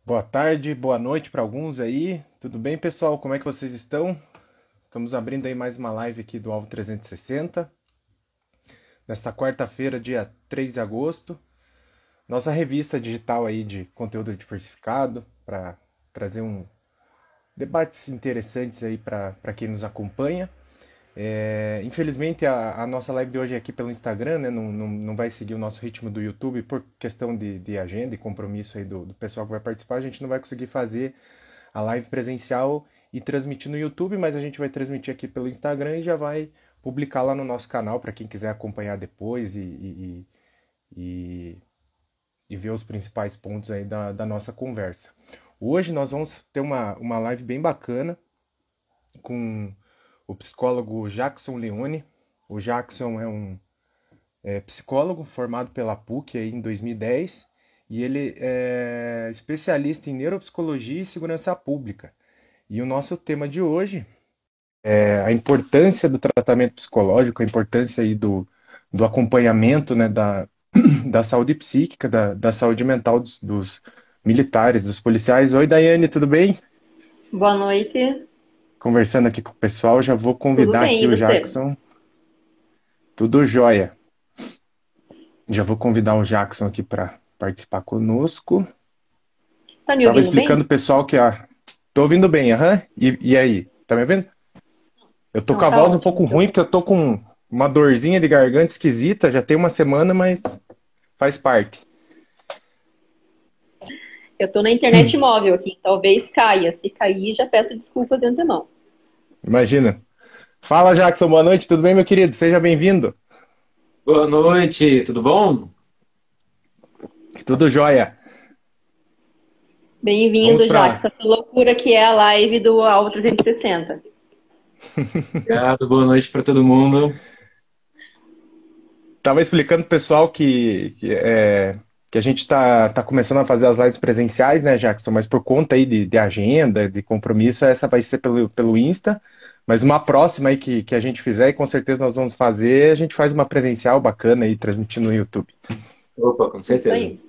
Boa tarde, boa noite para alguns aí. Tudo bem, pessoal? Como é que vocês estão? Estamos abrindo aí mais uma live aqui do Alvo 360, nesta quarta-feira, dia 3 de agosto. Nossa revista digital aí de conteúdo diversificado para trazer debates interessantes aí para quem nos acompanha. Infelizmente a nossa live de hoje é aqui pelo Instagram, né? Não vai seguir o nosso ritmo do YouTube por questão de agenda e compromisso aí do pessoal que vai participar. A gente não vai conseguir fazer a live presencial e transmitir no YouTube, mas a gente vai transmitir aqui pelo Instagram e já vai publicar lá no nosso canal para quem quiser acompanhar depois e, e ver os principais pontos aí da nossa conversa. Hoje nós vamos ter uma live bem bacana com o psicólogo Jackson Leone. O Jackson é um psicólogo formado pela PUC aí em 2010 e ele é especialista em neuropsicologia e segurança pública. E o nosso tema de hoje é a importância do tratamento psicológico, a importância aí do acompanhamento, né, da saúde psíquica, da saúde mental dos militares, dos policiais. Oi, Daiane, tudo bem? Boa noite. Conversando aqui com o pessoal, já vou Tudo convidar bem, aqui e o você? Jackson. Tudo jóia. Já vou convidar o Jackson aqui para participar conosco. Tá me Tava ouvindo explicando bem? o pessoal que, tô ouvindo bem, aham. E aí, tá me ouvindo? Eu tô com Não, a tá voz um ótimo, pouco então. ruim porque eu tô com uma dorzinha de garganta esquisita, já tem uma semana, mas faz parte. Eu tô na internet móvel aqui, talvez caia. Se cair, já peço desculpas de antemão. Imagina. Fala, Jackson, boa noite, tudo bem, meu querido? Seja bem-vindo. Boa noite, tudo bom? Tudo jóia. Vamos Bem-vindo, Jax, pra. essa loucura que é a live do Alvo 360. Obrigado, boa noite para todo mundo. Tava explicando pro pessoal que a gente tá começando a fazer as lives presenciais, né, Jackson? Mas por conta aí de agenda, de compromisso, essa vai ser pelo Insta. Mas uma próxima aí que a gente fizer, e com certeza nós vamos fazer, a gente faz uma presencial bacana aí, transmitindo no YouTube. Opa, com Isso certeza. aí.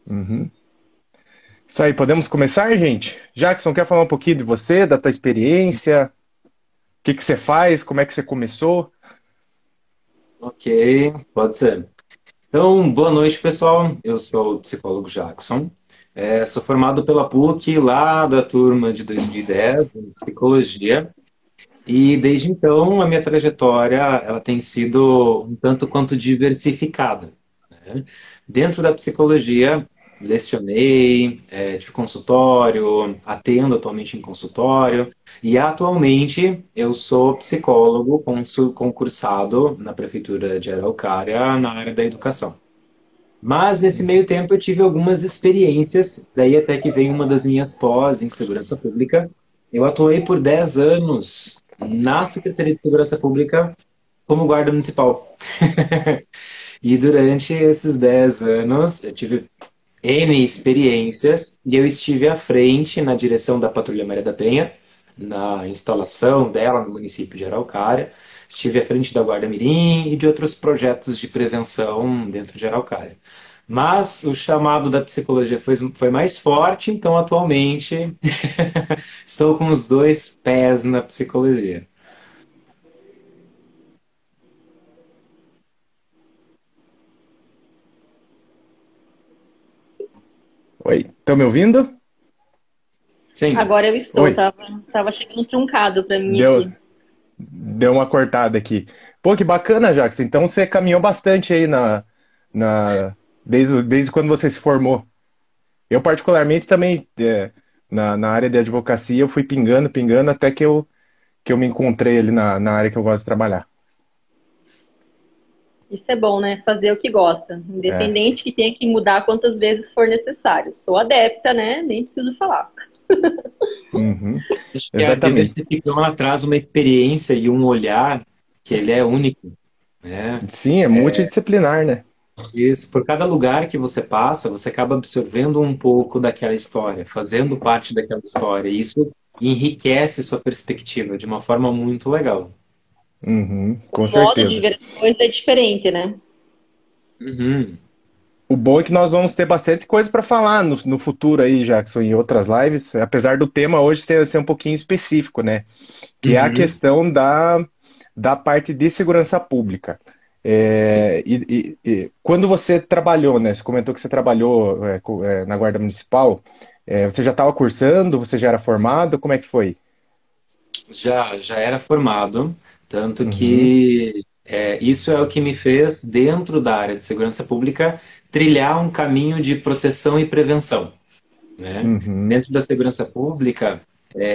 Uhum. Isso aí, podemos começar, gente? Jackson, quer falar um pouquinho de você, da tua experiência? O que que você faz? Como é que você começou? Ok, pode ser. Então, boa noite, pessoal. Eu sou o psicólogo Jackson. Sou formado pela PUC, lá da turma de 2010, em psicologia. E desde então, a minha trajetória ela tem sido um tanto quanto diversificada, né? Dentro da psicologia, lecionei, tive consultório, atendo atualmente em consultório, e atualmente eu sou psicólogo concursado na Prefeitura de Araucária na área da educação. Mas nesse meio tempo eu tive algumas experiências, daí até que veio uma das minhas pós em segurança pública. Eu atuei por 10 anos na Secretaria de Segurança Pública como guarda municipal. E durante esses 10 anos, eu tive N experiências e eu estive à frente na direção da Patrulha Maria da Penha, na instalação dela no município de Araucária. Estive à frente da Guarda Mirim e de outros projetos de prevenção dentro de Araucária. Mas o chamado da psicologia foi mais forte, então atualmente estou com os dois pés na psicologia. Oi, estão me ouvindo? Sim. Agora eu estou, Oi, tava chegando truncado pra mim deu, aqui. deu uma cortada aqui. Pô, que bacana, Jackson. Então você caminhou bastante aí desde quando você se formou. Eu, particularmente, também, na área de advocacia, eu fui pingando, pingando, até que eu me encontrei ali na área que eu gosto de trabalhar. Isso é bom, né? Fazer o que gosta, É, independente que tenha que mudar quantas vezes for necessário. Sou adepta, né? Nem preciso falar. uhum, Acho que a exatamente. diversificação ela traz uma experiência e um olhar que ele é único, né? Sim, é multidisciplinar, né? Isso, por cada lugar que você passa, você acaba absorvendo um pouco daquela história, fazendo parte daquela história. E isso enriquece sua perspectiva de uma forma muito legal. Uhum, O com modo de certeza. ver as coisas é diferente, né? Uhum. O bom é que nós vamos ter bastante coisa para falar no futuro aí, Jackson, em outras lives, apesar do tema hoje ser um pouquinho específico, né? Que é a Uhum, questão da parte de segurança pública. sim. Quando você trabalhou, né? Você comentou que você trabalhou na Guarda Municipal, você já estava cursando, você já era formado, como é que foi? Já era formado, tanto Uhum, que isso é o que me fez, dentro da área de segurança pública, trilhar um caminho de proteção e prevenção, né? uhum, Dentro da segurança pública,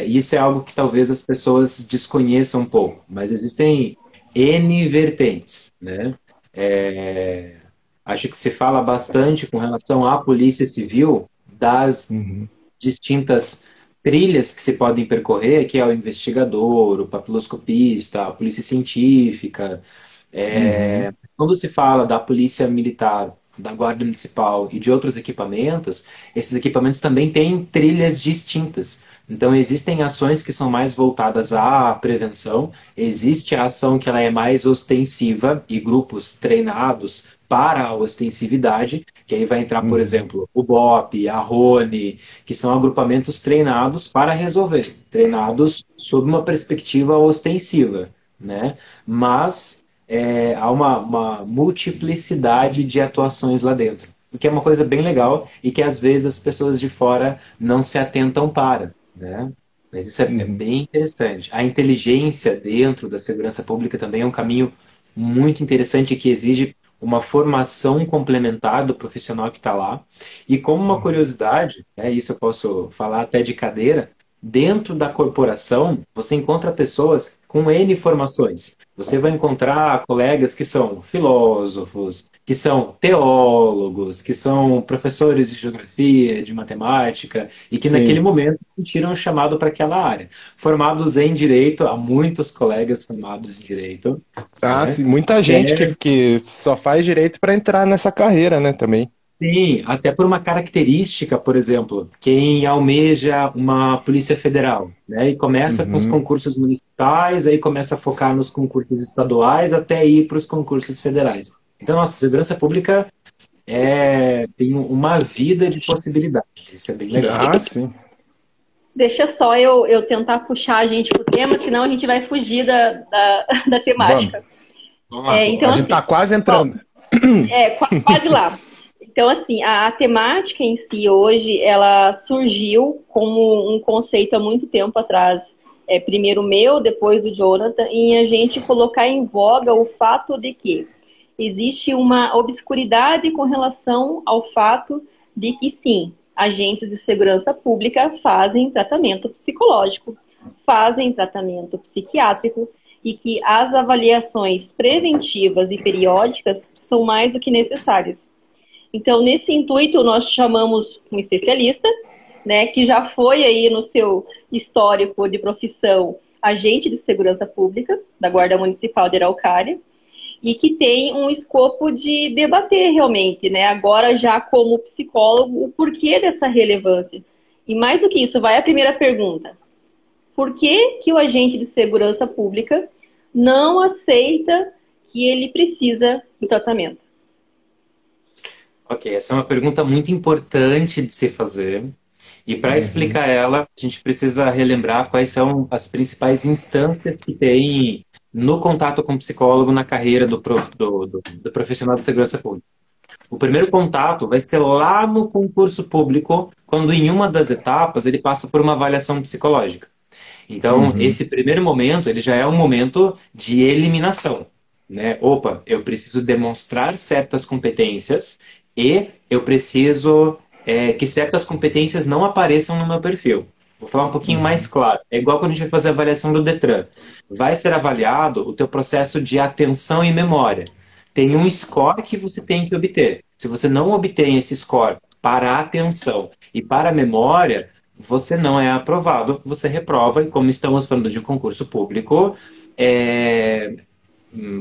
isso é algo que talvez as pessoas desconheçam um pouco, mas existem N vertentes, né? É, acho que se fala bastante com relação à Polícia Civil das uhum, distintas trilhas que se podem percorrer, que é o investigador, o papiloscopista, a polícia científica. uhum, Quando se fala da polícia militar, da guarda municipal e de outros equipamentos, esses equipamentos também têm trilhas distintas. Então, existem ações que são mais voltadas à prevenção, existe a ação que ela é mais ostensiva e grupos treinados para a ostensividade, que aí vai entrar, por uhum, exemplo, o BOP, a RONE, que são agrupamentos treinados para resolver, treinados sob uma perspectiva ostensiva, né? Mas há uma multiplicidade de atuações lá dentro, o que é uma coisa bem legal e que às vezes as pessoas de fora não se atentam para, né? Mas isso é uhum. bem interessante. A inteligência dentro da segurança pública também é um caminho muito interessante que exige uma formação complementar do profissional que está lá. E como uma Uhum. curiosidade, isso eu posso falar até de cadeira, dentro da corporação você encontra pessoas com N formações. Você vai encontrar colegas que são filósofos, que são teólogos, que são professores de geografia, de matemática, e que naquele Sim. momento sentiram um chamado para aquela área. Formados em direito, há muitos colegas formados em direito, Ah, né? sim, muita gente que só faz direito para entrar nessa carreira, né, também. Sim, até por uma característica, por exemplo, quem almeja uma Polícia Federal, né, e começa com os Uhum. concursos municipais, aí começa a focar nos concursos estaduais até ir para os concursos federais. Então, nossa, segurança pública tem uma vida de possibilidades, isso é bem legal. Ah, sim. Deixa só eu tentar puxar a gente pro tema, senão a gente vai fugir da Vamos. temática. Vamos lá. A Então, gente tá assim, quase ó, entrando. quase lá. Então, assim, a temática em si hoje, ela surgiu como um conceito há muito tempo atrás. Primeiro meu, depois do Jonathan, em a gente colocar em voga o fato de que existe uma obscuridade com relação ao fato de que, sim, agentes de segurança pública fazem tratamento psicológico, fazem tratamento psiquiátrico e que as avaliações preventivas e periódicas são mais do que necessárias. Então, nesse intuito, nós chamamos um especialista, né, que já foi aí no seu histórico de profissão agente de segurança pública da Guarda Municipal de Araucária e que tem um escopo de debater realmente, né, agora já como psicólogo, o porquê dessa relevância. E mais do que isso, vai a primeira pergunta. Por que que o agente de segurança pública não aceita que ele precisa do tratamento? Ok, essa é uma pergunta muito importante de se fazer. E para Uhum. explicar ela, a gente precisa relembrar quais são as principais instâncias que tem no contato com o psicólogo na carreira do profissional de segurança pública. O primeiro contato vai ser lá no concurso público, quando em uma das etapas ele passa por uma avaliação psicológica. Então, Uhum. esse primeiro momento, ele já é um momento de eliminação, né? Opa, eu preciso demonstrar certas competências e eu preciso que certas competências não apareçam no meu perfil. Vou falar um pouquinho mais Uhum. claro. É igual quando a gente vai fazer a avaliação do Detran. Vai ser avaliado o teu processo de atenção e memória. Tem um score que você tem que obter. Se você não obtém esse score para a atenção e para a memória, você não é aprovado, você reprova, e como estamos falando de um concurso público, é,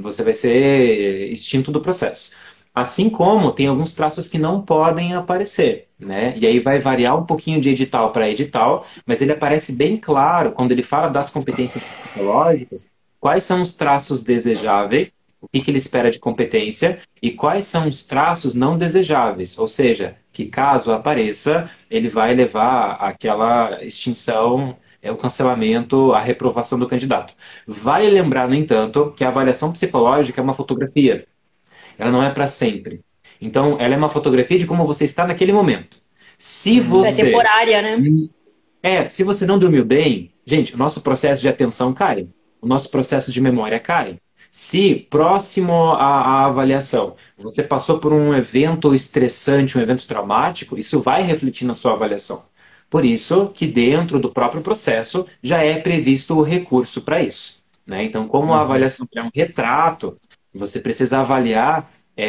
você vai ser extinto do processo. Assim como tem alguns traços que não podem aparecer, né? E aí vai variar um pouquinho de edital para edital, mas ele aparece bem claro quando ele fala das competências psicológicas, quais são os traços desejáveis o que que ele espera de competência e quais são os traços não desejáveis, ou seja, que caso apareça, ele vai levar àquela extinção, o cancelamento, a reprovação do candidato. Vale lembrar, no entanto, que a avaliação psicológica é uma fotografia, ela não é para sempre. Então, ela é uma fotografia de como você está naquele momento. Se É você temporária, né? se você não dormiu bem, gente, o nosso processo de atenção cai. O nosso processo de memória cai. Se próximo à avaliação você passou por um evento estressante, um evento traumático, isso vai refletir na sua avaliação. Por isso que dentro do próprio processo já é previsto o recurso para isso, né? Então, como a Uhum. avaliação é um retrato, você precisa avaliar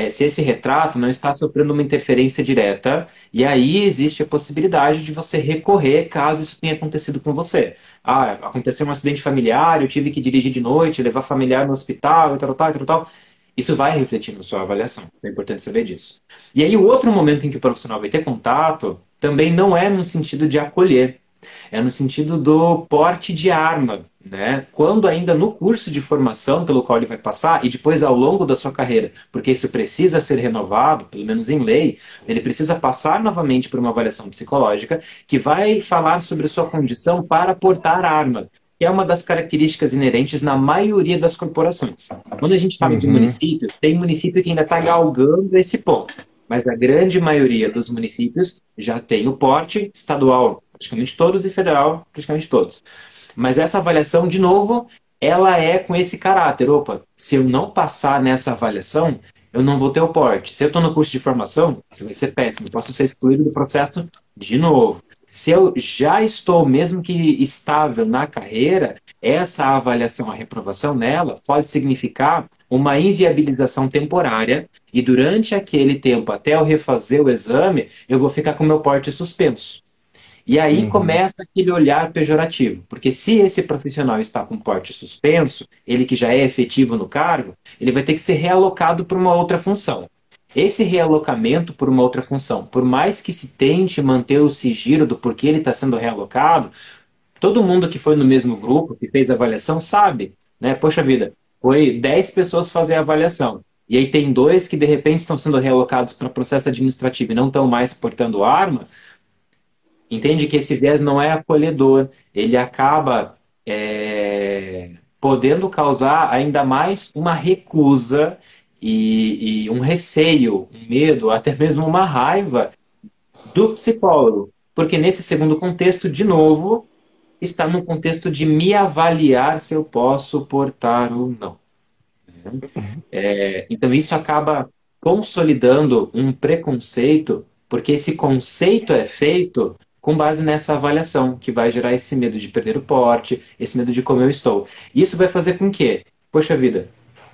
se esse retrato não está sofrendo uma interferência direta, e aí existe a possibilidade de você recorrer caso isso tenha acontecido com você. Ah, aconteceu um acidente familiar, eu tive que dirigir de noite, levar familiar no hospital, e tal, tal, tal, tal. Isso vai refletir na sua avaliação. É importante saber disso. E aí, o outro momento em que o profissional vai ter contato também não é no sentido de acolher, é no sentido do porte de arma, né? Quando ainda no curso de formação pelo qual ele vai passar e depois ao longo da sua carreira, porque isso precisa ser renovado, pelo menos em lei, ele precisa passar novamente por uma avaliação psicológica que vai falar sobre sua condição para portar arma, que é uma das características inerentes na maioria das corporações. Quando a gente fala de Uhum. município, tem município que ainda está galgando esse ponto, mas a grande maioria dos municípios já tem o porte estadual, praticamente todos, e federal, praticamente todos. Mas essa avaliação, de novo, ela é com esse caráter. Opa, se eu não passar nessa avaliação, eu não vou ter o porte. Se eu estou no curso de formação, isso vai ser péssimo. Eu posso ser excluído do processo de novo. Se eu já estou, mesmo que estável na carreira, essa avaliação, a reprovação nela, pode significar uma inviabilização temporária e durante aquele tempo, até eu refazer o exame, eu vou ficar com o meu porte suspenso. E aí Uhum. começa aquele olhar pejorativo, porque se esse profissional está com porte suspenso, ele que já é efetivo no cargo, ele vai ter que ser realocado para uma outra função. Esse realocamento por uma outra função, por mais que se tente manter o sigilo do porquê ele está sendo realocado, todo mundo que foi no mesmo grupo, que fez a avaliação, sabe, né? Poxa vida, foi 10 pessoas fazer a avaliação. E aí tem dois que de repente estão sendo realocados para processo administrativo e não estão mais portando arma. Entende que esse viés não é acolhedor, ele acaba podendo causar ainda mais uma recusa e um receio, um medo, até mesmo uma raiva do psicólogo. Porque nesse segundo contexto, de novo, está no contexto de me avaliar se eu posso portar ou não. Então isso acaba consolidando um preconceito, porque esse conceito é feito com base nessa avaliação, que vai gerar esse medo de perder o porte, esse medo de como eu estou. Isso vai fazer com que, poxa vida,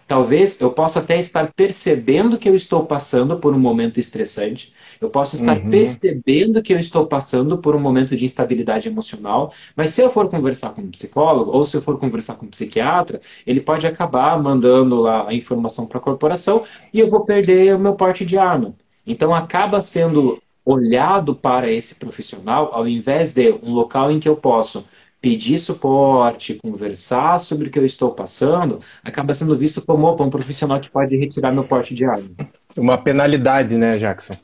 talvez eu possa até estar percebendo que eu estou passando por um momento estressante, eu posso estar Uhum. percebendo que eu estou passando por um momento de instabilidade emocional, mas se eu for conversar com um psicólogo ou se eu for conversar com um psiquiatra, ele pode acabar mandando lá a informação para a corporação e eu vou perder o meu porte de arma. Então acaba sendo olhado para esse profissional ao invés de um local em que eu posso pedir suporte, conversar sobre o que eu estou passando, acaba sendo visto como, opa, um profissional que pode retirar meu porte de arma. Uma penalidade, né, Jackson?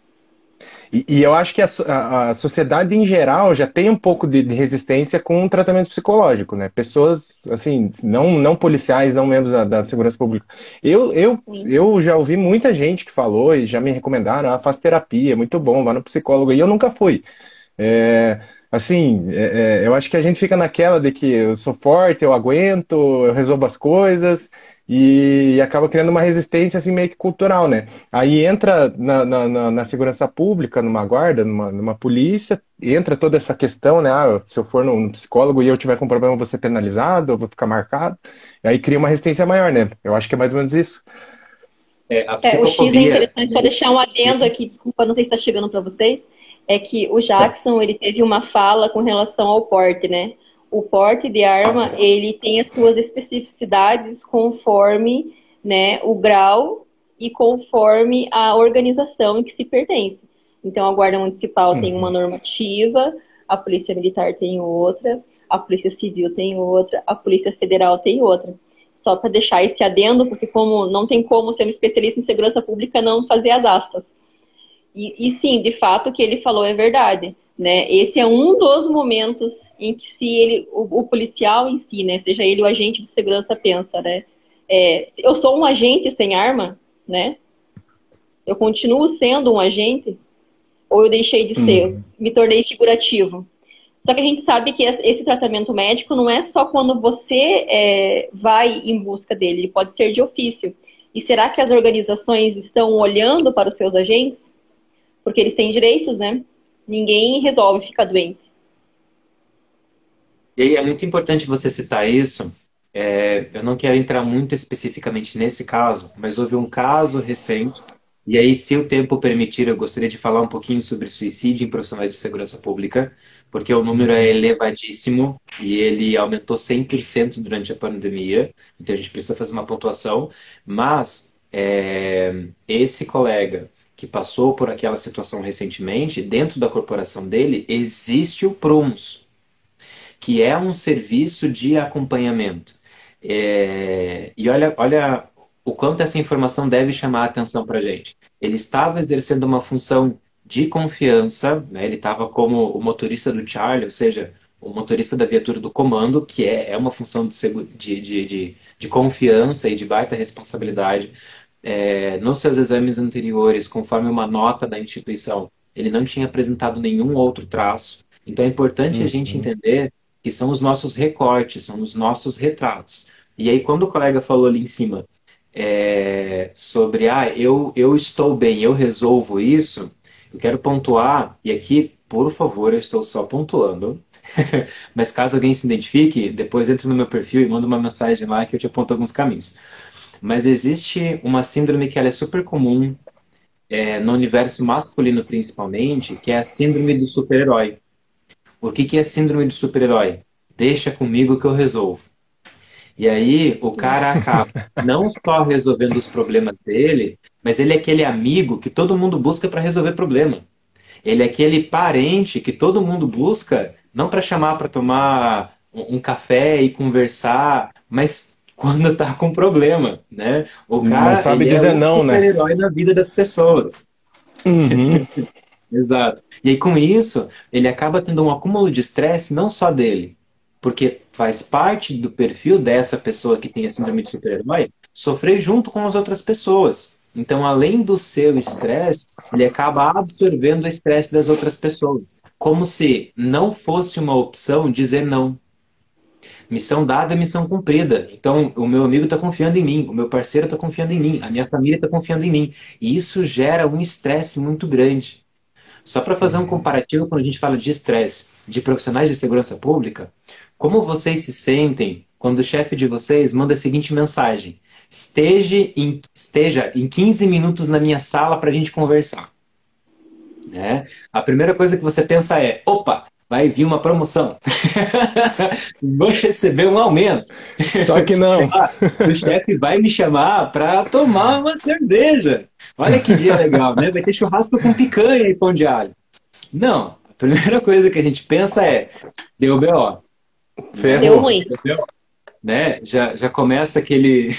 E eu acho que a sociedade em geral já tem um pouco de resistência com o tratamento psicológico, né? Pessoas, assim, não policiais, não membros da segurança pública. Sim. Eu já ouvi muita gente que falou e já me recomendaram, ah, faz terapia, é muito bom, vá no psicólogo. E eu nunca fui. É, assim, eu acho que a gente fica naquela de que eu sou forte, eu aguento, eu resolvo as coisas e acaba criando uma resistência assim meio que cultural, né? Aí entra na segurança pública, numa guarda, numa polícia, entra toda essa questão, né? Ah, se eu for num psicólogo e eu tiver com problema, eu vou ser penalizado, eu vou ficar marcado. E aí cria uma resistência maior, né? Eu acho que é mais ou menos isso. A O X é psicofobia. interessante, só deixar um adendo aqui, desculpa, não sei se está chegando para vocês, é que o Tá. Jackson, ele teve uma fala com relação ao porte, né? O porte de arma, ele tem as suas especificidades conforme, né, o grau e conforme a organização em que se pertence. Então, a Guarda Municipal tem uma Uhum. normativa, a Polícia Militar tem outra, a Polícia Civil tem outra, a Polícia Federal tem outra. Só para deixar esse adendo, porque como não tem como ser um especialista em segurança pública não fazer as aspas. E sim, de fato, o que ele falou é verdade, né? Esse é um dos momentos em que se ele, o policial em si, né, seja ele o agente de segurança, pensa, né? Eu sou um agente sem arma, né? Eu continuo sendo um agente, ou eu deixei de ser, me tornei figurativo. Só que a gente sabe que esse tratamento médico não é só quando você vai em busca dele, ele pode ser de ofício. E será que as organizações estão olhando para os seus agentes? Porque eles têm direitos, né? Ninguém resolve ficar doente. E aí é muito importante você citar isso. Eu não quero entrar muito especificamente nesse caso, mas houve um caso recente. E aí, se o tempo permitir, eu gostaria de falar um pouquinho sobre suicídio em profissionais de segurança pública, porque o número é elevadíssimo e ele aumentou 100% durante a pandemia. Então a gente precisa fazer uma pontuação. Mas esse colega que passou por aquela situação recentemente, dentro da corporação dele, existe o PROMS, que é um serviço de acompanhamento. E olha o quanto essa informação deve chamar a atenção para a gente. Ele estava exercendo uma função de confiança, né? Ele estava como o motorista do Charlie, ou seja, o motorista da viatura do comando, que é uma função de confiança e de baita responsabilidade. Nos seus exames anteriores, conforme uma nota da instituição, ele não tinha apresentado nenhum outro traço. Então é importante a gente entender que são os nossos recortes, são os nossos retratos. E aí, quando o colega falou ali em cima sobre, eu estou bem, eu resolvo isso, eu quero pontuar, e aqui, por favor, eu estou só pontuando, mas caso alguém se identifique, depois entre no meu perfil e manda uma mensagem lá que eu te aponto alguns caminhos. Mas existe uma síndrome que ela é super comum, no universo masculino principalmente, que é a síndrome do super-herói. O que é síndrome do super-herói? Deixa comigo que eu resolvo. E aí o cara acaba não só resolvendo os problemas dele, mas ele é aquele amigo que todo mundo busca para resolver problema. Ele é aquele parente que todo mundo busca, não para chamar para tomar um café e conversar, mas quando tá com problema, né? O Mas cara, sabe ele é dizer o não, né? super-herói na vida das pessoas. Uhum. Exato. E aí, com isso, ele acaba tendo um acúmulo de estresse não só dele, porque faz parte do perfil dessa pessoa que tem a síndrome de super-herói sofrer junto com as outras pessoas. Então, além do seu estresse, ele acaba absorvendo o estresse das outras pessoas. Como se não fosse uma opção dizer não. Missão dada é missão cumprida. Então, o meu amigo está confiando em mim, o meu parceiro está confiando em mim, a minha família está confiando em mim. E isso gera um estresse muito grande. Só para fazer um comparativo, quando a gente fala de estresse de profissionais de segurança pública, como vocês se sentem quando o chefe de vocês manda a seguinte mensagem: esteja em 15 minutos na minha sala para a gente conversar. Né? A primeira coisa que você pensa é: opa, vai vir uma promoção. Vou receber um aumento. Só que não. O chefe vai me chamar para tomar uma cerveja. Olha que dia legal, né? Vai ter churrasco com picanha e pão de alho. Não. A primeira coisa que a gente pensa é: deu BO. Deu Ferrou. ruim. Né? Já começa aquele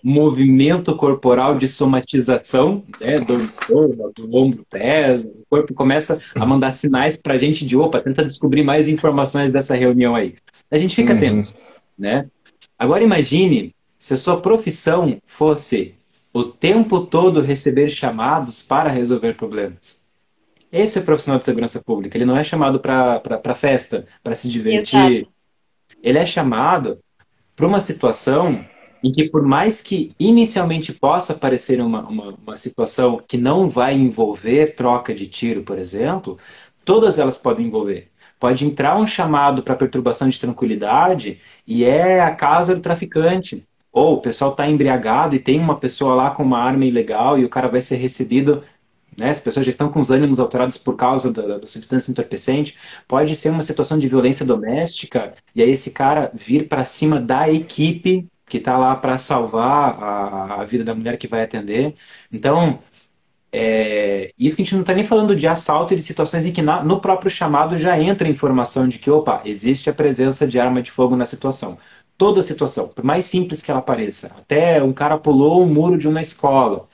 movimento corporal de somatização, né? Dor no estômago, o ombro pesa, o corpo começa a mandar sinais para a gente de opa, tenta descobrir mais informações dessa reunião aí. A gente fica tenso, né? Agora imagine se a sua profissão fosse o tempo todo receber chamados para resolver problemas. Esse é o profissional de segurança pública. Ele não é chamado para festa, para se divertir. Exato. Ele é chamado para uma situação em que, por mais que inicialmente possa parecer uma situação que não vai envolver troca de tiro, por exemplo, todas elas podem envolver. Pode entrar um chamado para perturbação de tranquilidade e é a casa do traficante. Ou o pessoal está embriagado e tem uma pessoa lá com uma arma ilegal e o cara vai ser recebido, né? As pessoas já estão com os ânimos alterados por causa da substância entorpecente. Pode ser uma situação de violência doméstica e aí esse cara vir para cima da equipe que está lá para salvar a vida da mulher que vai atender. Então, isso que a gente não está nem falando de assalto e de situações em que no próprio chamado já entra a informação de que, opa, existe a presença de arma de fogo na situação. toda situação, por mais simples que ela pareça. Até um cara pulou um muro de uma escola.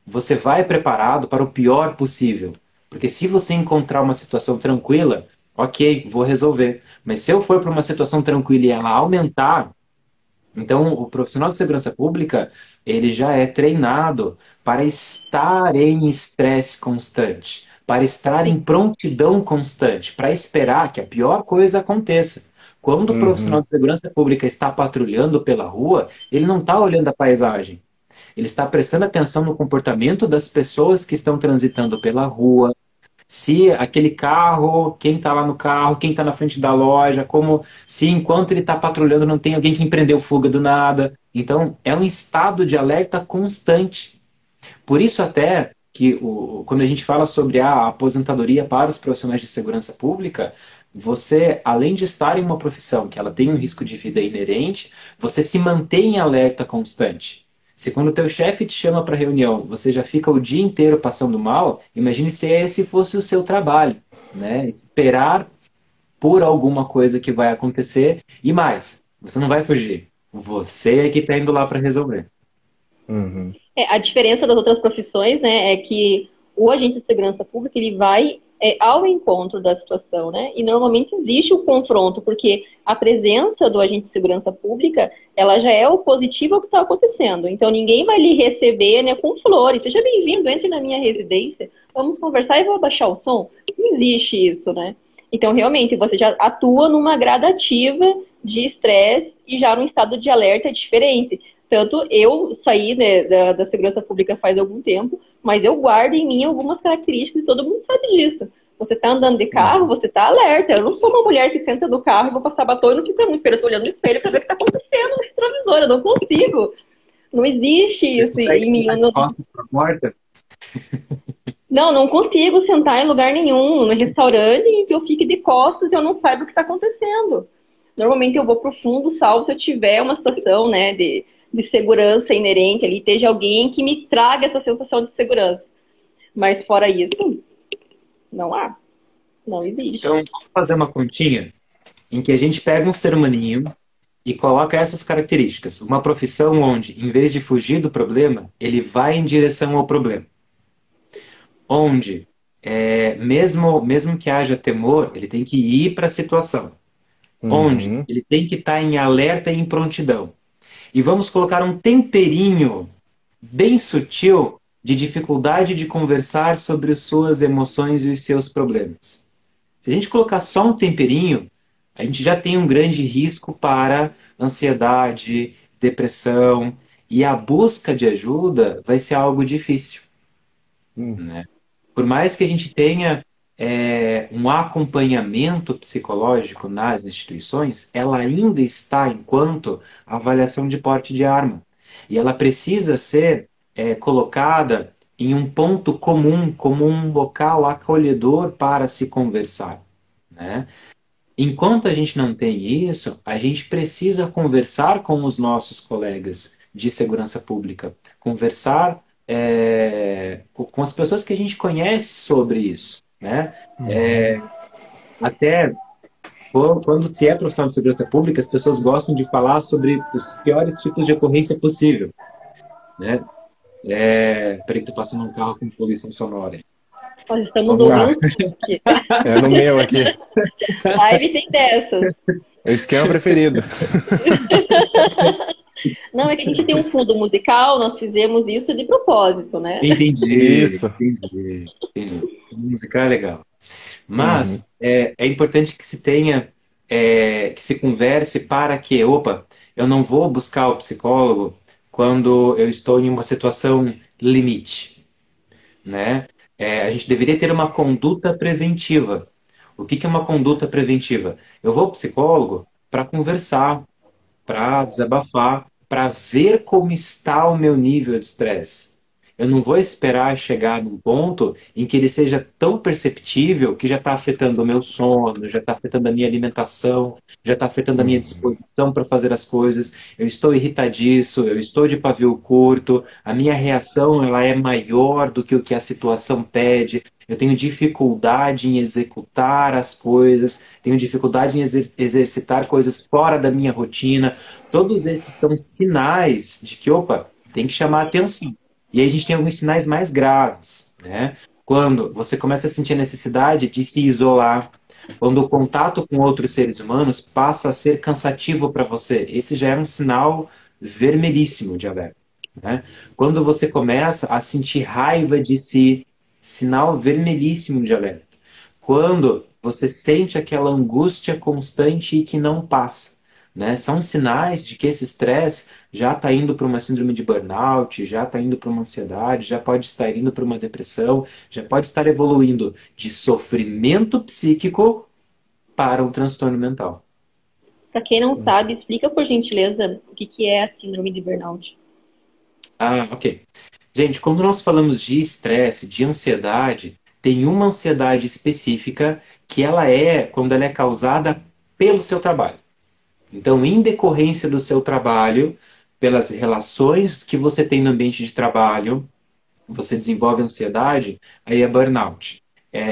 Você vai preparado para o pior possível. Porque se você encontrar uma situação tranquila, ok, vou resolver. Mas se eu for para uma situação tranquila e ela aumentar, então o profissional de segurança pública, ele já é treinado para estar em estresse constante, para estar em prontidão constante, para esperar que a pior coisa aconteça. Quando o profissional Uhum. de segurança pública está patrulhando pela rua, ele não está olhando a paisagem. Ele está prestando atenção no comportamento das pessoas que estão transitando pela rua, se aquele carro, quem está lá no carro, quem está na frente da loja, como se enquanto ele está patrulhando não tem alguém que empreendeu fuga do nada. Então, é um estado de alerta constante. Por isso até que quando a gente fala sobre a aposentadoria para os profissionais de segurança pública, você, além de estar em uma profissão que ela tem um risco de vida inerente, você se mantém em alerta constante. Se quando o teu chefe te chama para reunião, você já fica o dia inteiro passando mal, imagine se esse fosse o seu trabalho, né? Esperar por alguma coisa que vai acontecer e mais, você não vai fugir. Você é que está indo lá para resolver. Uhum. A diferença das outras profissões, né, é que o agente de segurança pública, ele vai ao encontro da situação, né, e normalmente existe o confronto, porque a presença do agente de segurança pública, ela já é opositiva ao que está acontecendo, então ninguém vai lhe receber, né, com flores, seja bem-vindo, entre na minha residência, vamos conversar e vou abaixar o som. Não existe isso, né, então realmente você já atua numa gradativa de estresse e já num estado de alerta diferente. Tanto eu saí, né, da segurança pública faz algum tempo, mas eu guardo em mim algumas características e todo mundo sabe disso. Você tá andando de carro, você tá alerta. Eu não sou uma mulher que senta no carro e vou passar batom e não fica muito espelho. Eu tô olhando no espelho pra ver o que tá acontecendo no retrovisor. Eu não consigo. Não existe Você isso consegue em mim. virar de costas para a porta? Não consigo sentar em lugar nenhum, no restaurante, em que eu fique de costas e eu não saiba o que está acontecendo. Normalmente eu vou pro fundo, salvo se eu tiver uma situação, né, de segurança inerente ali, esteja alguém que me traga essa sensação de segurança. Mas fora isso, não há. Não existe. Então, vamos fazer uma continha em que a gente pega um ser humaninho e coloca essas características. Uma profissão onde, em vez de fugir do problema, ele vai em direção ao problema. Onde, mesmo que haja temor, ele tem que ir para a situação. Onde Uhum. ele tem que estar em alerta e em prontidão. E vamos colocar um temperinho bem sutil de dificuldade de conversar sobre as suas emoções e os seus problemas. Se a gente colocar só um temperinho, a gente já tem um grande risco para ansiedade, depressão, e a busca de ajuda vai ser algo difícil, Uhum. né? Por mais que a gente tenha um acompanhamento psicológico nas instituições, ela ainda está enquanto avaliação de porte de arma. E ela precisa ser colocada em um ponto comum, como um local acolhedor para se conversar, né? Enquanto a gente não tem isso, a gente precisa conversar com os nossos colegas de segurança pública, conversar com as pessoas que a gente conhece sobre isso, né? Uhum. Até quando se é profissional de segurança pública, as pessoas gostam de falar sobre os piores tipos de ocorrência possível, né? Peraí que tô passando um carro com poluição sonora. Nós estamos Vamos lá. ouvindo tudo aqui. É no meu aqui. Live tem dessas. É o esquema preferido. Não, é que a gente tem um fundo musical, nós fizemos isso de propósito, né? Entendi, Isso. entendi. Música é legal. Uhum. Mas é importante que se tenha, que se converse para que, opa, eu não vou buscar o psicólogo quando eu estou em uma situação limite, né? A gente deveria ter uma conduta preventiva. O que que é uma conduta preventiva? Eu vou ao psicólogo para conversar, para desabafar, para ver como está o meu nível de estresse. Eu não vou esperar chegar num ponto em que ele seja tão perceptível que já está afetando o meu sono, já está afetando a minha alimentação, já está afetando a minha Uhum. disposição para fazer as coisas. Eu estou irritadiço, eu estou de pavio curto, a minha reação ela é maior do que o que a situação pede. Eu tenho dificuldade em executar as coisas, tenho dificuldade em exercitar coisas fora da minha rotina. Todos esses são sinais de que, opa, tem que chamar atenção. E aí a gente tem alguns sinais mais graves, né? Quando você começa a sentir a necessidade de se isolar, quando o contato com outros seres humanos passa a ser cansativo para você, esse já é um sinal vermelhíssimo de alerta, né? Quando você começa a sentir raiva de si, sinal vermelhíssimo de alerta. Quando você sente aquela angústia constante e que não passa, né? São sinais de que esse estresse já está indo para uma síndrome de burnout, já está indo para uma ansiedade, já pode estar indo para uma depressão, já pode estar evoluindo de sofrimento psíquico para um transtorno mental. Para quem não sabe, explica por gentileza o que que é a síndrome de burnout. Ah, ok. Gente, quando nós falamos de estresse, de ansiedade, tem uma ansiedade específica que ela é quando ela é causada pelo seu trabalho. Então, em decorrência do seu trabalho, pelas relações que você tem no ambiente de trabalho, você desenvolve ansiedade, aí é burnout.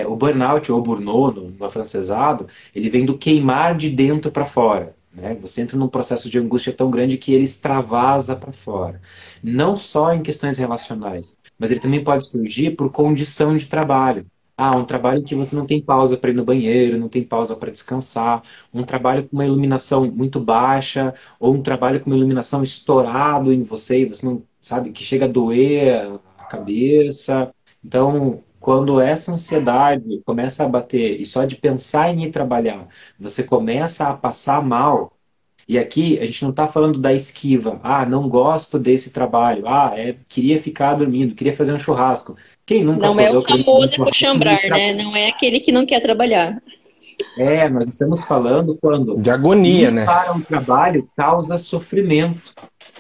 O burnout, ou burnout, no afrancesado, ele vem do queimar de dentro para fora. Né? Você entra num processo de angústia tão grande que ele extravasa para fora. Não só em questões relacionais, mas ele também pode surgir por condição de trabalho. Ah, um trabalho em que você não tem pausa para ir no banheiro, não tem pausa para descansar, um trabalho com uma iluminação muito baixa, ou um trabalho com uma iluminação estourado em você e você não sabe que chega a doer a cabeça. Então, quando essa ansiedade começa a bater e só de pensar em ir trabalhar, você começa a passar mal. E aqui a gente não está falando da esquiva. Ah, não gosto desse trabalho. Ah, queria ficar dormindo, queria fazer um churrasco. Quem nunca Não é o acordou querendo fazer um famoso churrasco? coxambrar, né? Não é aquele que não quer trabalhar. Nós estamos falando quando De agonia, ir né? para um trabalho causa sofrimento.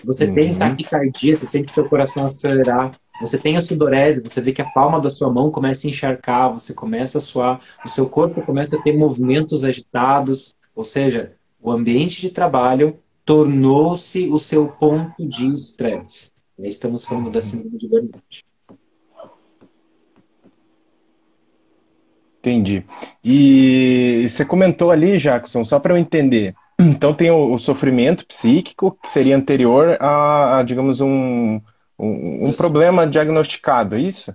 Você tem Uhum. taquicardia, você sente seu coração acelerar, você tem a sudorese, você vê que a palma da sua mão começa a encharcar, você começa a suar, o seu corpo começa a ter movimentos agitados, ou seja, o ambiente de trabalho tornou-se o seu ponto de estresse. Aí estamos falando da síndrome de burnout. Entendi. E você comentou ali, Jackson, só para eu entender. Então tem o sofrimento psíquico, que seria anterior digamos, um problema diagnosticado, é isso?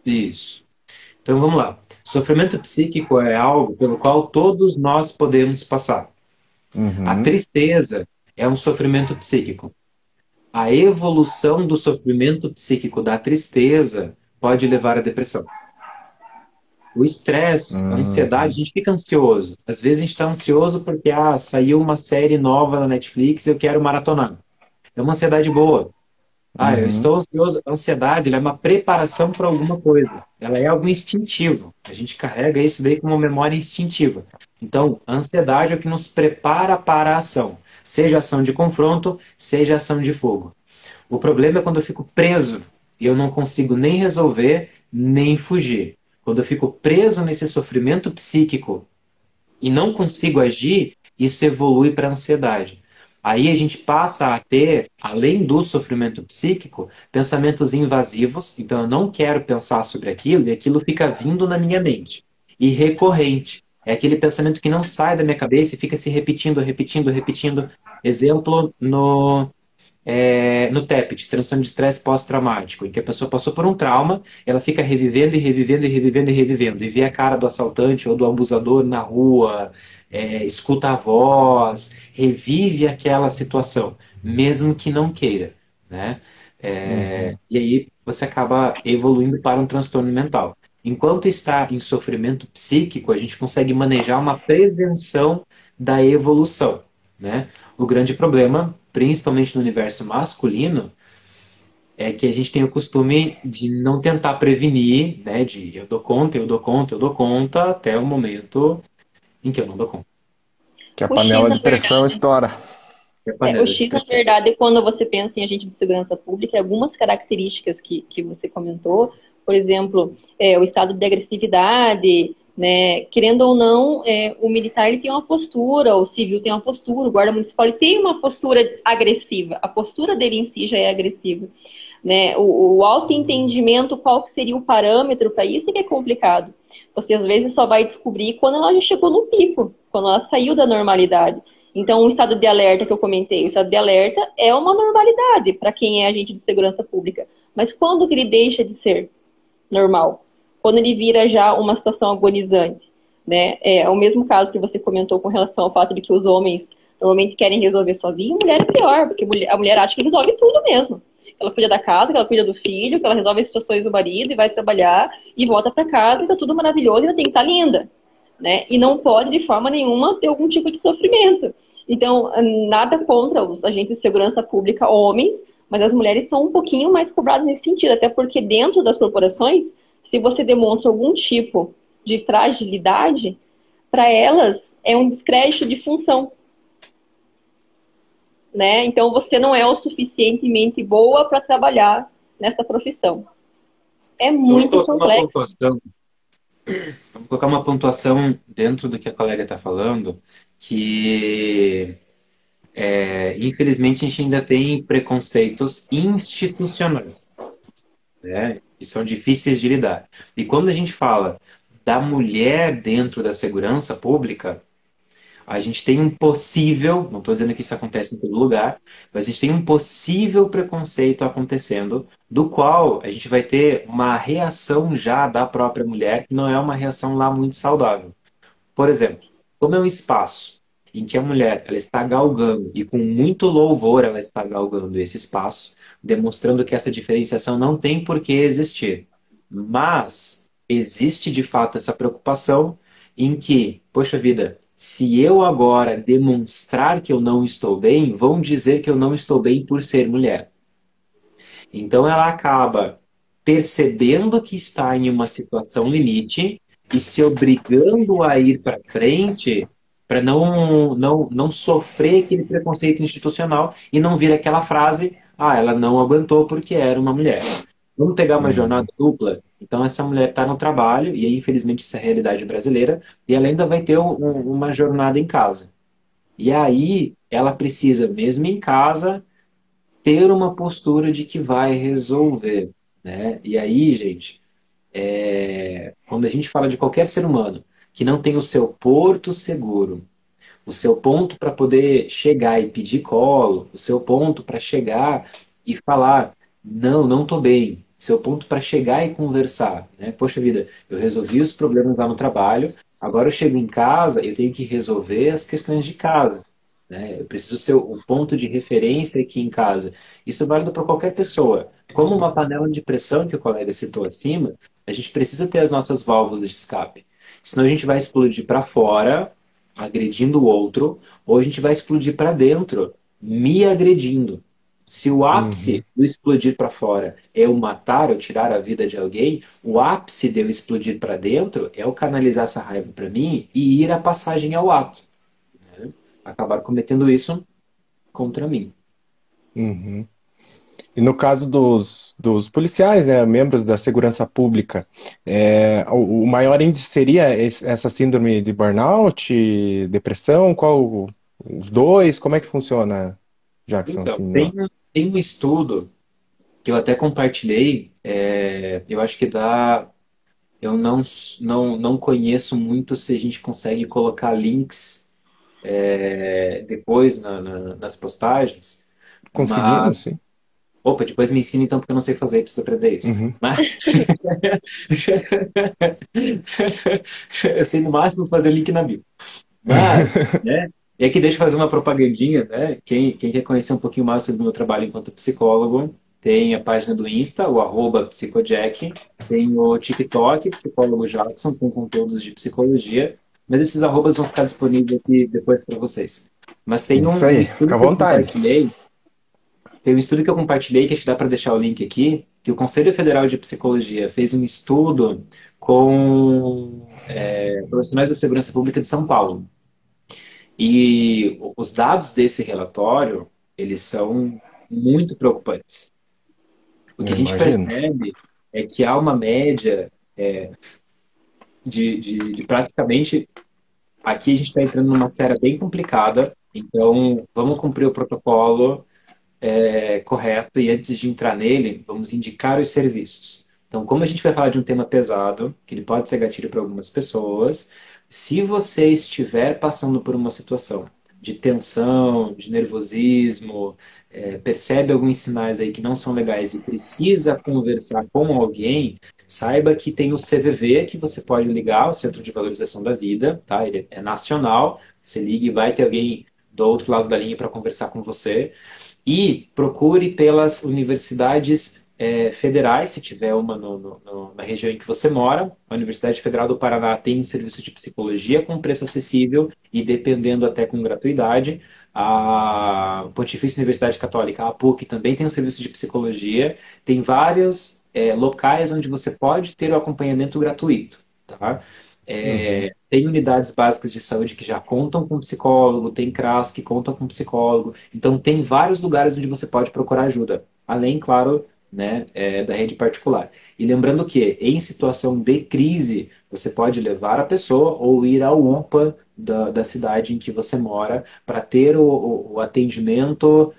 Isso. Então vamos lá. Sofrimento psíquico é algo pelo qual todos nós podemos passar. A Uhum. tristeza é um sofrimento psíquico. A evolução do sofrimento psíquico da tristeza pode levar à depressão. O estresse, a ansiedade, a Uhum. gente fica ansioso. Às vezes a gente está ansioso porque saiu uma série nova na Netflix e eu quero maratonar. É uma ansiedade boa. Eu Uhum. estou ansioso. A ansiedade ela é uma preparação para alguma coisa. Ela é algo instintivo. A gente carrega isso daí como uma memória instintiva. Então, a ansiedade é o que nos prepara para a ação. Seja ação de confronto, seja ação de fogo. O problema é quando eu fico preso e eu não consigo nem resolver, nem fugir. Quando eu fico preso nesse sofrimento psíquico e não consigo agir, isso evolui para a ansiedade. Aí a gente passa a ter, além do sofrimento psíquico, pensamentos invasivos. Então eu não quero pensar sobre aquilo e aquilo fica vindo na minha mente. E recorrente. É aquele pensamento que não sai da minha cabeça e fica se repetindo, repetindo, repetindo. Exemplo no TEPT, transtorno de estresse pós-traumático, em que a pessoa passou por um trauma, ela fica revivendo e revivendo e revivendo e revivendo, e vê a cara do assaltante ou do abusador na rua, escuta a voz, revive aquela situação, mesmo que não queira, né? Uhum. E aí você acaba evoluindo para um transtorno mental. Enquanto está em sofrimento psíquico, a gente consegue manejar uma prevenção da evolução, né? O grande problema, principalmente no universo masculino, é que a gente tem o costume de não tentar prevenir, né? De eu dou conta, eu dou conta, eu dou conta, até o momento em que eu não dou conta. Que a O X, panela na de pressão verdade, estoura. é O panela de X, na pressão. verdade, quando você pensa em agente de segurança pública, algumas características que você comentou, por exemplo, o estado de agressividade, né? Querendo ou não, o militar ele tem uma postura, o civil tem uma postura, o guarda municipal ele tem uma postura agressiva. A postura dele em si já é agressiva, né? O autoentendimento, qual que seria o parâmetro para isso, é que é complicado. Você às vezes só vai descobrir quando ela já chegou no pico, quando ela saiu da normalidade. Então, o estado de alerta que eu comentei, o estado de alerta é uma normalidade para quem é agente de segurança pública. Mas quando que ele deixa de ser normal? Quando ele vira já uma situação agonizante, né? É o mesmo caso que você comentou com relação ao fato de que os homens normalmente querem resolver sozinhos, a mulher é pior, porque a mulher acha que resolve tudo mesmo. Ela cuida da casa, que ela cuida do filho, que ela resolve as situações do marido e vai trabalhar e volta para casa e tá tudo maravilhoso e ela tem que estar linda, né? E não pode de forma nenhuma ter algum tipo de sofrimento. Então, nada contra os agentes de segurança pública homens, mas as mulheres são um pouquinho mais cobradas nesse sentido, até porque dentro das corporações, se você demonstra algum tipo de fragilidade, para elas é um descrédito de função, né? Então você não é o suficientemente boa para trabalhar nessa profissão. É Vamos muito colocar uma complexo. pontuação. Vamos colocar uma pontuação dentro do que a colega está falando, que infelizmente a gente ainda tem preconceitos institucionais, né? Que são difíceis de lidar. E quando a gente fala da mulher dentro da segurança pública, a gente tem um possível, não estou dizendo que isso acontece em todo lugar, mas a gente tem um possível preconceito acontecendo, do qual a gente vai ter uma reação já da própria mulher, que não é uma reação lá muito saudável. Por exemplo, como é um espaço em que a mulher ela está galgando e com muito louvor ela está galgando esse espaço, demonstrando que essa diferenciação não tem por que existir. Mas existe de fato essa preocupação em que, poxa vida, se eu agora demonstrar que eu não estou bem, vão dizer que eu não estou bem por ser mulher. Então ela acaba percebendo que está em uma situação limite e se obrigando a ir para frente para não sofrer aquele preconceito institucional e não vir aquela frase, ah, ela não aguentou porque era uma mulher. Vamos pegar uma jornada Uhum. dupla? Então essa mulher está no trabalho, e aí infelizmente isso é a realidade brasileira, e ela ainda vai ter uma jornada em casa. E aí ela precisa, mesmo em casa, ter uma postura de que vai resolver, né? E aí, gente, quando a gente fala de qualquer ser humano que não tem o seu porto seguro, o seu ponto para poder chegar e pedir colo, o seu ponto para chegar e falar, não, não tô bem, seu ponto para chegar e conversar, né? Poxa vida, eu resolvi os problemas lá no trabalho, agora eu chego em casa, eu tenho que resolver as questões de casa, né? Eu preciso ser o ponto de referência aqui em casa. Isso é válido para qualquer pessoa. Como uma panela de pressão que o colega citou acima, a gente precisa ter as nossas válvulas de escape. Senão a gente vai explodir para fora, agredindo o outro, ou a gente vai explodir para dentro, me agredindo. Se o Uhum. ápice do explodir para fora é o matar ou tirar a vida de alguém, o ápice de eu explodir para dentro é eu canalizar essa raiva para mim e ir à passagem ao ato. Acabar cometendo isso contra mim. Uhum. E no caso dos policiais, né, membros da segurança pública, o maior índice seria essa síndrome de burnout, depressão, qual os dois? Como é que funciona, Jackson? Então, Assim, tem um estudo que eu até compartilhei, eu acho que dá. Eu não conheço muito se a gente consegue colocar links depois nas postagens, mas. conseguimos, sim. Opa, depois me ensina então, porque eu não sei fazer, preciso aprender isso. Uhum. Mas. Eu sei no máximo fazer link na bio. Mas, né? E aqui deixa eu fazer uma propagandinha, né? Quem quer conhecer um pouquinho mais sobre o meu trabalho enquanto psicólogo, tem a página do Insta, o @psicojack, tem o TikTok, psicólogo Jackson, com conteúdos de psicologia, mas esses arrobas vão ficar disponíveis aqui depois para vocês. Mas tem Isso um aí, estudo fica à que eu vontade. compartilhei, que acho que dá para deixar o link aqui, que o Conselho Federal de Psicologia fez um estudo com profissionais da segurança pública de São Paulo. E os dados desse relatório, eles são muito preocupantes. O que Eu a gente imagino. percebe é que há uma média de praticamente. Aqui a gente está entrando numa série bem complicada, então vamos cumprir o protocolo correto e antes de entrar nele, vamos indicar os serviços. Então, como a gente vai falar de um tema pesado, que ele pode ser gatilho para algumas pessoas, se você estiver passando por uma situação de tensão, de nervosismo, percebe alguns sinais aí que não são legais e precisa conversar com alguém, saiba que tem o CVV que você pode ligar, o Centro de Valorização da Vida, tá? Ele é nacional, você liga e vai ter alguém do outro lado da linha para conversar com você. E procure pelas universidades federais, se tiver uma na região em que você mora. A Universidade Federal do Paraná tem um serviço de psicologia com preço acessível e dependendo até com gratuidade. A Pontifícia Universidade Católica, a PUC, também tem um serviço de psicologia. Tem vários locais onde você pode ter o acompanhamento gratuito, tá? Uhum. Tem unidades básicas de saúde que já contam com psicólogo, tem CRAS que contam com psicólogo. Então, tem vários lugares onde você pode procurar ajuda. Além, claro, né, da rede particular. E lembrando que, em situação de crise, você pode levar a pessoa ou ir ao UPA da cidade em que você mora para ter o atendimento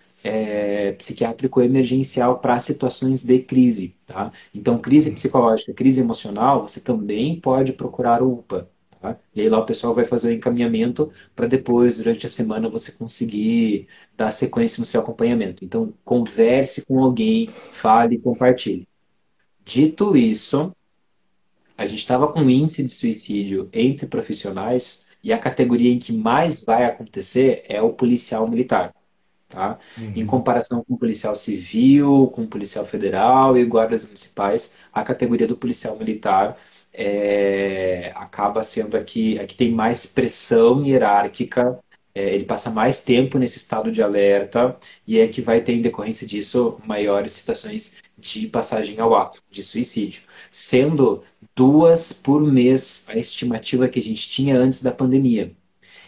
psiquiátrico emergencial para situações de crise, tá? Então, crise psicológica, crise emocional, você também pode procurar o UPA. Tá? E aí lá o pessoal vai fazer o encaminhamento para depois, durante a semana, você conseguir dar sequência no seu acompanhamento. Então, converse com alguém, fale, compartilhe. Dito isso, a gente estava com um índice de suicídio entre profissionais e a categoria em que mais vai acontecer é o policial militar, tá? Em Uhum. comparação com o policial civil, com o policial federal e guardas municipais, a categoria do policial militar acaba sendo a que tem mais pressão hierárquica, ele passa mais tempo nesse estado de alerta e é que vai ter, em decorrência disso, maiores situações de passagem ao ato, de suicídio, sendo 2 por mês a estimativa que a gente tinha antes da pandemia.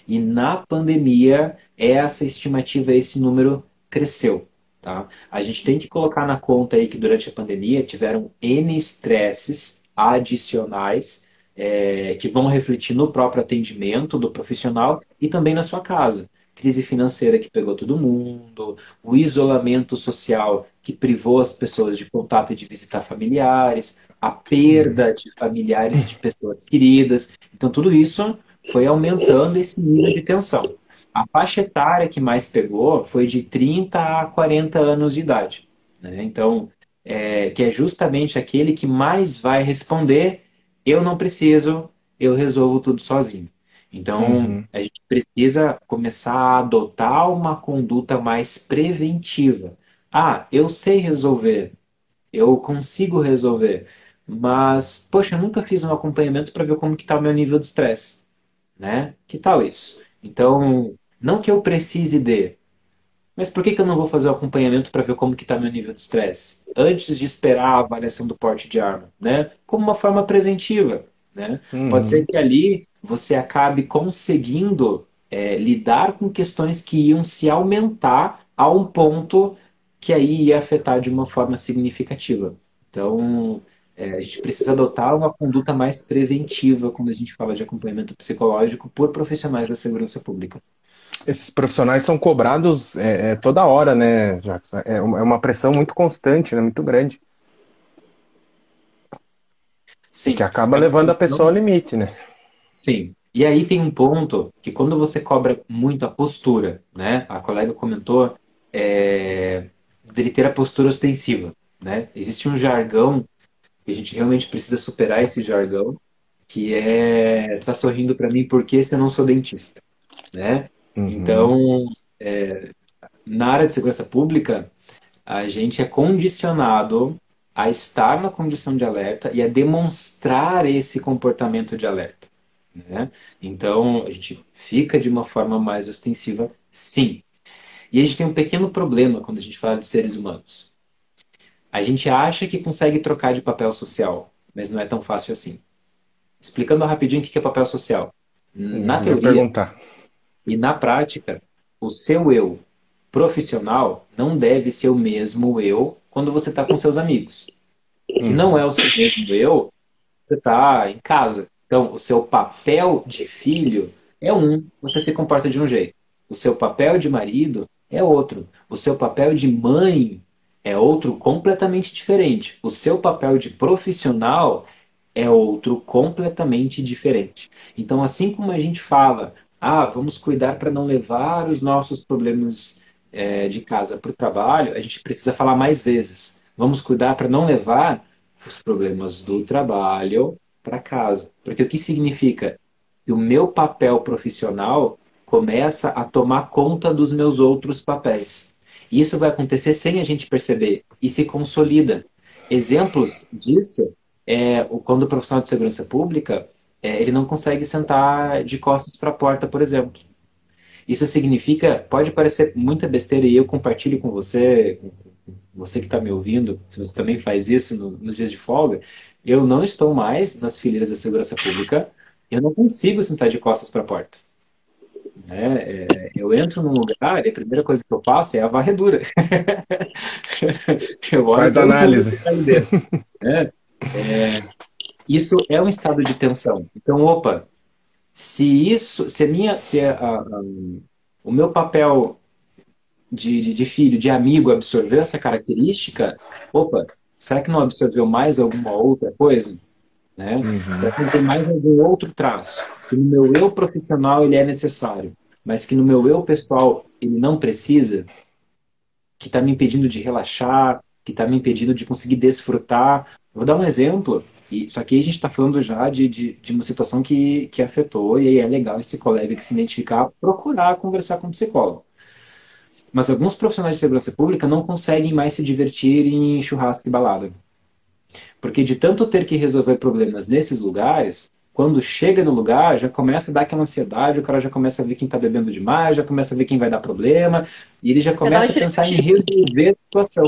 E na pandemia, essa estimativa, esse número cresceu. Tá? A gente tem que colocar na conta aí que durante a pandemia tiveram N estresses adicionais que vão refletir no próprio atendimento do profissional e também na sua casa. Crise financeira que pegou todo mundo, o isolamento social que privou as pessoas de contato e de visitar familiares, a Uhum. perda de familiares de pessoas queridas. Então, tudo isso foi aumentando esse nível de tensão. A faixa etária que mais pegou foi de 30 a 40 anos de idade. Né? Então, que é justamente aquele que mais vai responder: eu não preciso, eu resolvo tudo sozinho. Então, Uhum. a gente precisa começar a adotar uma conduta mais preventiva. Ah, eu sei resolver, eu consigo resolver, mas, poxa, eu nunca fiz um acompanhamento para ver como que está o meu nível de estresse, né? Que tal isso? Então, não que eu precise de, mas por que que eu não vou fazer o acompanhamento para ver como que está meu nível de estresse? Antes de esperar a avaliação do porte de arma, né? Como uma forma preventiva, né? Pode ser Uhum. que ali você acabe conseguindo lidar com questões que iam se aumentar a um ponto que aí ia afetar de uma forma significativa. Então, a gente precisa adotar uma conduta mais preventiva quando a gente fala de acompanhamento psicológico por profissionais da segurança pública. Esses profissionais são cobrados toda hora, né, Jackson? É uma pressão muito constante, né? Muito grande. E que Sim, acaba é uma levando a pessoa ao pressão. limite, né? Sim. E aí tem um ponto que quando você cobra muito a postura, né? A colega comentou dele ter a postura ostensiva, né? Existe um jargão e a gente realmente precisa superar esse jargão, que é tá sorrindo para mim porque se eu não sou dentista, né? Uhum. Então, na área de segurança pública, a gente é condicionado a estar na condição de alerta e a demonstrar esse comportamento de alerta, né? Então, a gente fica de uma forma mais ostensiva, sim. E a gente tem um pequeno problema quando a gente fala de seres humanos. A gente acha que consegue trocar de papel social, mas não é tão fácil assim. Explicando rapidinho o que é papel social. Na Eu ia teoria, perguntar. E na prática, o seu eu profissional não deve ser o mesmo eu quando você está com seus amigos. Que não é o seu mesmo eu, você está em casa. Então, o seu papel de filho é um, você se comporta de um jeito. O seu papel de marido é outro. O seu papel de mãe é outro completamente diferente. O seu papel de profissional é outro completamente diferente. Então, assim como a gente fala, vamos cuidar para não levar os nossos problemas de casa para o trabalho, a gente precisa falar mais vezes. Vamos cuidar para não levar os problemas do trabalho para casa. Porque o que significa? Que o meu papel profissional começa a tomar conta dos meus outros papéis. E isso vai acontecer sem a gente perceber e se consolida. Exemplos disso quando o profissional de segurança pública ele não consegue sentar de costas para a porta, por exemplo. Isso significa, pode parecer muita besteira e eu compartilho com você, você que está me ouvindo, se você também faz isso nos dias de folga, eu não estou mais nas fileiras da segurança pública, eu não consigo sentar de costas para a porta. Eu entro num lugar e a primeira coisa que eu faço é a varredura. Eu olho Faz todo mundo análise. que está ali dentro. Né? Isso é um estado de tensão. Então, opa, o meu papel de filho, de amigo absorveu essa característica, opa, será que não absorveu mais alguma outra coisa? Né? Será que não tem mais algum outro traço que no meu eu profissional ele é necessário, mas que no meu eu pessoal ele não precisa, que está me impedindo de relaxar, que está me impedindo de conseguir desfrutar? Vou dar um exemplo, e só que aí a gente está falando já de uma situação que afetou, e aí é legal esse colega que se identificar, procurar conversar com o psicólogo. Mas alguns profissionais de segurança pública não conseguem mais se divertir em churrasco e balada. Porque de tanto ter que resolver problemas nesses lugares, quando chega no lugar, já começa a dar aquela ansiedade, o cara já começa a ver quem está bebendo demais, já começa a ver quem vai dar problema, e ele já Já dá um começa a pensar em xerife. resolver a situação.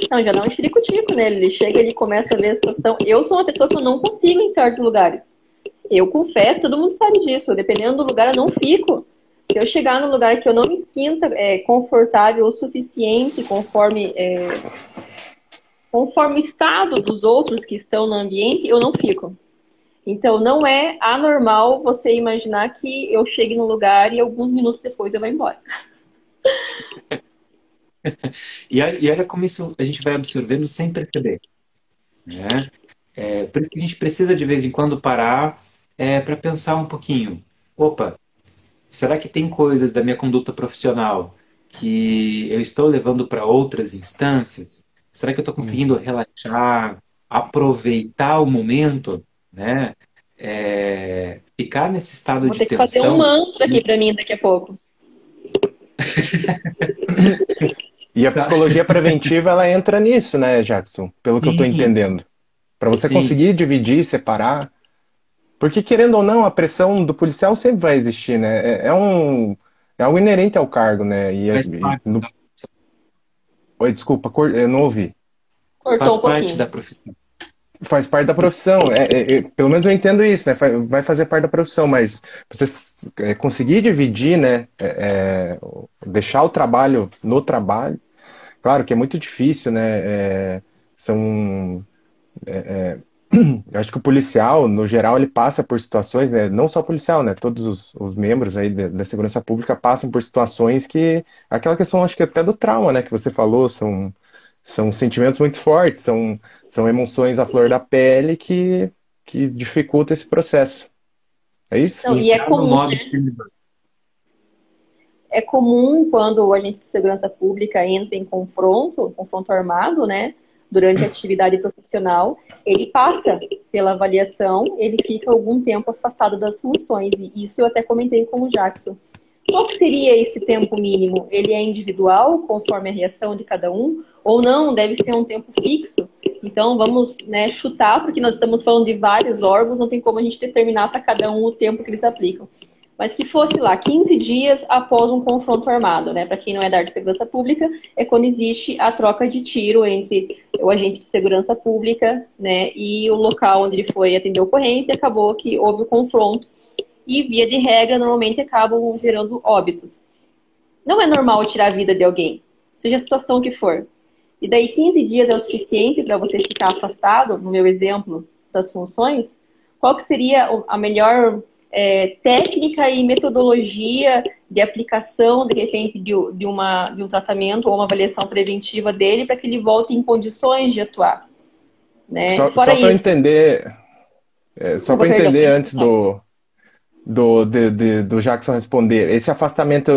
Não, já dá um xirico-tico nele. Ele chega, ele começa a ver a situação. Eu sou uma pessoa que eu não consigo em certos lugares. Eu confesso, todo mundo sabe disso. Dependendo do lugar, eu não fico. Se eu chegar num lugar que eu não me sinta confortável o suficiente, conforme o estado dos outros que estão no ambiente, eu não fico. Então, não é anormal você imaginar que eu chegue num lugar e alguns minutos depois eu vou embora. E olha como isso a gente vai absorvendo sem perceber. Né? Por isso que a gente precisa de vez em quando parar para pensar um pouquinho. Opa, será que tem coisas da minha conduta profissional que eu estou levando para outras instâncias? Será que eu estou conseguindo relaxar, aproveitar o momento, né? Ficar nesse estado Vou de ter que fazer um tensão. mantra aqui pra mim daqui a pouco. E a psicologia preventiva, ela entra nisso, né, Jackson? Pelo que eu estou Sim, entendendo. Para você sim, conseguir dividir, separar. Porque, querendo ou não, a pressão do policial sempre vai existir, né? É algo inerente ao cargo, né? faz parte, Oi, desculpa, eu não ouvi. Cortou faz um parte da pouquinho. profissão. Faz parte da profissão. Pelo menos eu entendo isso, né? Vai fazer parte da profissão, mas você conseguir dividir, né? Deixar o trabalho no trabalho, claro que é muito difícil, né? São Eu acho que o policial, no geral, ele passa por situações, né? Não só o policial, né? Todos os membros aí da segurança pública passam por situações que, aquela questão, acho que até do trauma, né? Que você falou, são sentimentos muito fortes, são emoções à flor da pele que dificulta esse processo. É isso? Não, e Entrar no modo exterminador. é comum quando a gente de segurança pública entra em confronto armado, né? Durante a atividade profissional, ele passa pela avaliação, ele fica algum tempo afastado das funções. E isso eu até comentei com o Jackson. Qual que seria esse tempo mínimo? Ele é individual, conforme a reação de cada um? Ou não, deve ser um tempo fixo? Então, vamos, né, chutar, porque nós estamos falando de vários órgãos, não tem como a gente determinar para cada um o tempo que eles aplicam. Mas que fosse lá 15 dias após um confronto armado, né? Para quem não é da área de segurança pública, é quando existe a troca de tiro entre o agente de segurança pública, né, e o local onde ele foi atender a ocorrência, acabou que houve o confronto. e, via de regra, normalmente acabam gerando óbitos. Não é normal tirar a vida de alguém, seja a situação que for. E daí 15 dias é o suficiente para você ficar afastado, no meu exemplo, das funções? Qual que seria a melhor técnica e metodologia de aplicação, de repente, de um tratamento ou uma avaliação preventiva dele para que ele volte em condições de atuar, né? Fora Só para isso, entender, só desculpa, para perdão, entender pode antes continuar. do Jackson responder, esse afastamento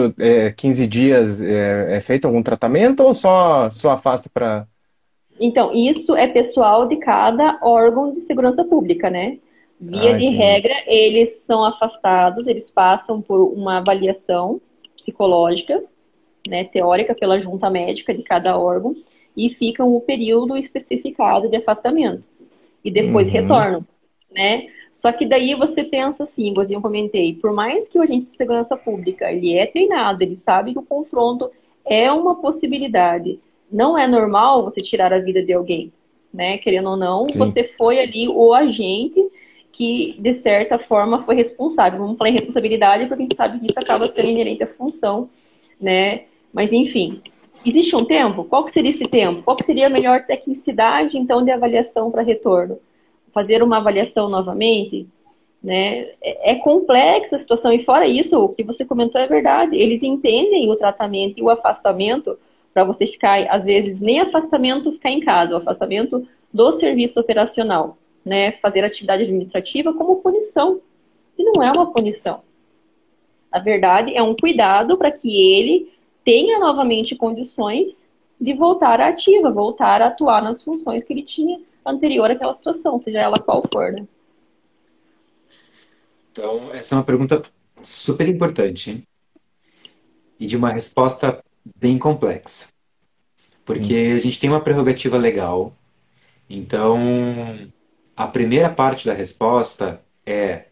15 dias é feito algum tratamento ou só afasta para. Então, isso é pessoal de cada órgão de segurança pública, né? Via Ah, de entendi. regra, eles são afastados, eles passam por uma avaliação psicológica, né, teórica pela junta médica de cada órgão e ficam o período especificado de afastamento e depois Uhum, retornam, né? Só que daí você pensa assim, igual eu comentei, por mais que o agente de segurança pública, ele é treinado, ele sabe que o confronto é uma possibilidade. Não é normal você tirar a vida de alguém, né? Querendo ou não, sim. você foi ali o agente que, de certa forma, foi responsável. Vamos falar em responsabilidade, porque a gente sabe que isso acaba sendo inerente à função, né? Mas, enfim, existe um tempo? Qual que seria esse tempo? Qual que seria a melhor tecnicidade, então, de avaliação para retorno? Fazer uma avaliação novamente? Né? É complexa a situação, e fora isso, o que você comentou é verdade. Eles entendem o tratamento e o afastamento para você ficar, às vezes, nem afastamento ficar em casa, o afastamento do serviço operacional, né? Fazer atividade administrativa como punição. E não é uma punição. Na verdade, é um cuidado para que ele tenha novamente condições de voltar à ativa, voltar a atuar nas funções que ele tinha anterior àquela situação, seja ela qual for, né? Então, essa é uma pergunta super importante e de uma resposta bem complexa. Porque Sim. a gente tem uma prerrogativa legal. Então, a primeira parte da resposta é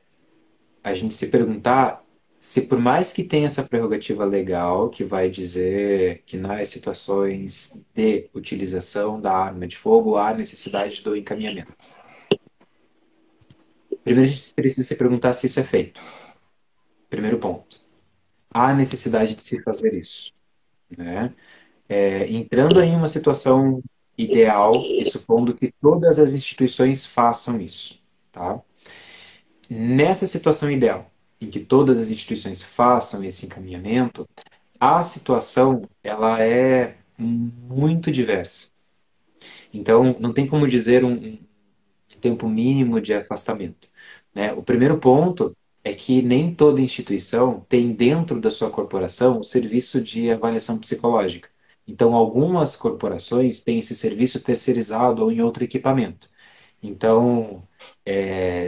a gente se perguntar se, por mais que tenha essa prerrogativa legal, que vai dizer que nas situações de utilização da arma de fogo há necessidade do encaminhamento. Primeiro, a gente precisa se perguntar se isso é feito. Primeiro ponto. Há necessidade de se fazer isso, né? Entrando em uma situação ideal e supondo que todas as instituições façam isso, tá? Nessa situação ideal, em que todas as instituições façam esse encaminhamento, a situação ela é muito diversa. Então, não tem como dizer um tempo mínimo de afastamento, né? O primeiro ponto é que nem toda instituição tem dentro da sua corporação o serviço de avaliação psicológica. Então, algumas corporações têm esse serviço terceirizado ou em outro equipamento. Então,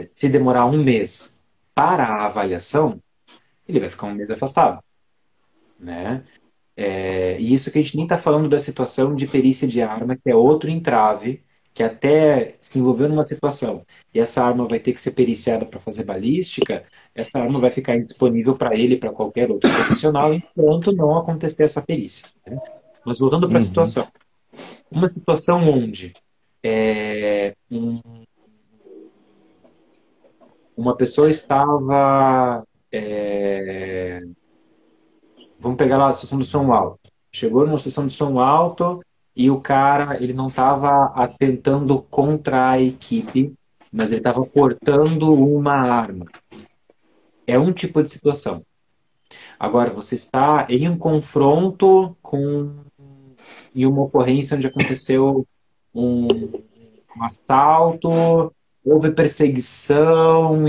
se demorar um mês para a avaliação, ele vai ficar um mês afastado, né? E isso que a gente nem está falando da situação de perícia de arma, que é outro entrave, que até se envolveu numa situação e essa arma vai ter que ser periciada para fazer balística, essa arma vai ficar indisponível para ele e para qualquer outro profissional enquanto não acontecer essa perícia, né? Mas voltando para a Uhum. situação, uma situação onde uma pessoa estava, vamos pegar lá a situação do som alto. Chegou numa situação de som alto e o cara, ele não estava atentando contra a equipe, mas ele estava portando uma arma. É um tipo de situação. Agora, você está em um confronto em uma ocorrência onde aconteceu um assalto, houve perseguição,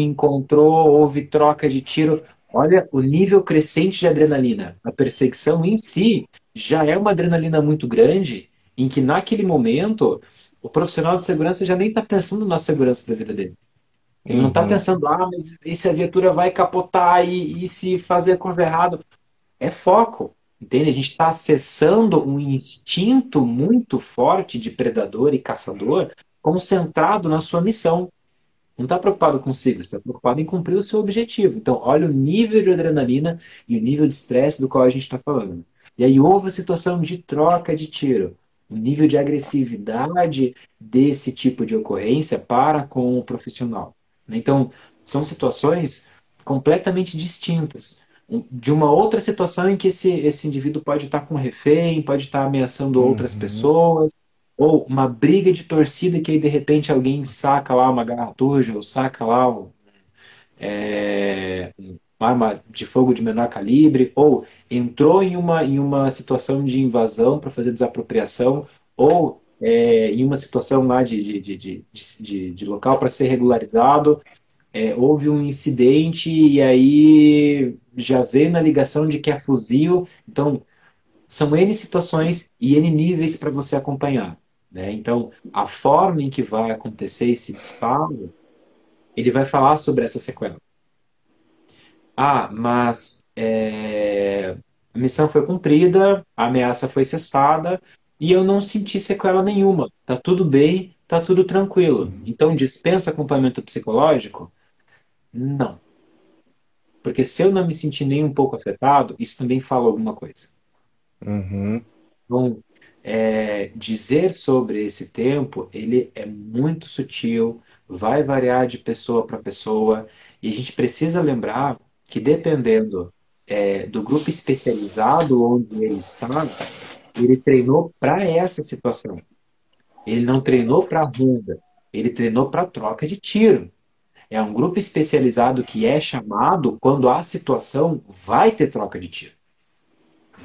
houve troca de tiro. Olha o nível crescente de adrenalina. A perseguição em si já é uma adrenalina muito grande, em que naquele momento o profissional de segurança já nem está pensando na segurança da vida dele. Ele não está Uhum. pensando, mas e se a viatura vai capotar e se fazer a curva errado? É foco, entende? A gente está acessando um instinto muito forte de predador e caçador, concentrado na sua missão. Não está preocupado consigo, está preocupado em cumprir o seu objetivo. Então, olha o nível de adrenalina e o nível de estresse do qual a gente está falando. E aí houve a situação de troca de tiro. O nível de agressividade desse tipo de ocorrência para com o profissional. Então, são situações completamente distintas. De uma outra situação em que esse indivíduo pode estar com refém, pode estar ameaçando outras Uhum. pessoas, ou uma briga de torcida que aí de repente alguém saca lá uma garratuja, ou saca lá uma arma de fogo de menor calibre, ou entrou em uma situação de invasão para fazer desapropriação, ou em uma situação lá de local para ser regularizado, houve um incidente e aí já veio na ligação de que é fuzil. Então, são N situações e N níveis para você acompanhar, né? Então, a forma em que vai acontecer esse disparo, ele vai falar sobre essa sequela. Ah, mas a missão foi cumprida, a ameaça foi cessada e eu não senti sequela nenhuma. Tá tudo bem, tá tudo tranquilo. Então, dispensa acompanhamento psicológico? Não. Porque se eu não me sentir nem um pouco afetado, isso também fala alguma coisa. Uhum. Então, dizer sobre esse tempo, ele é muito sutil, vai variar de pessoa para pessoa, e a gente precisa lembrar que dependendo, do grupo especializado onde ele está, ele treinou para essa situação. Ele não treinou para ronda, ele treinou para troca de tiro. É um grupo especializado que é chamado quando a situação vai ter troca de tiro,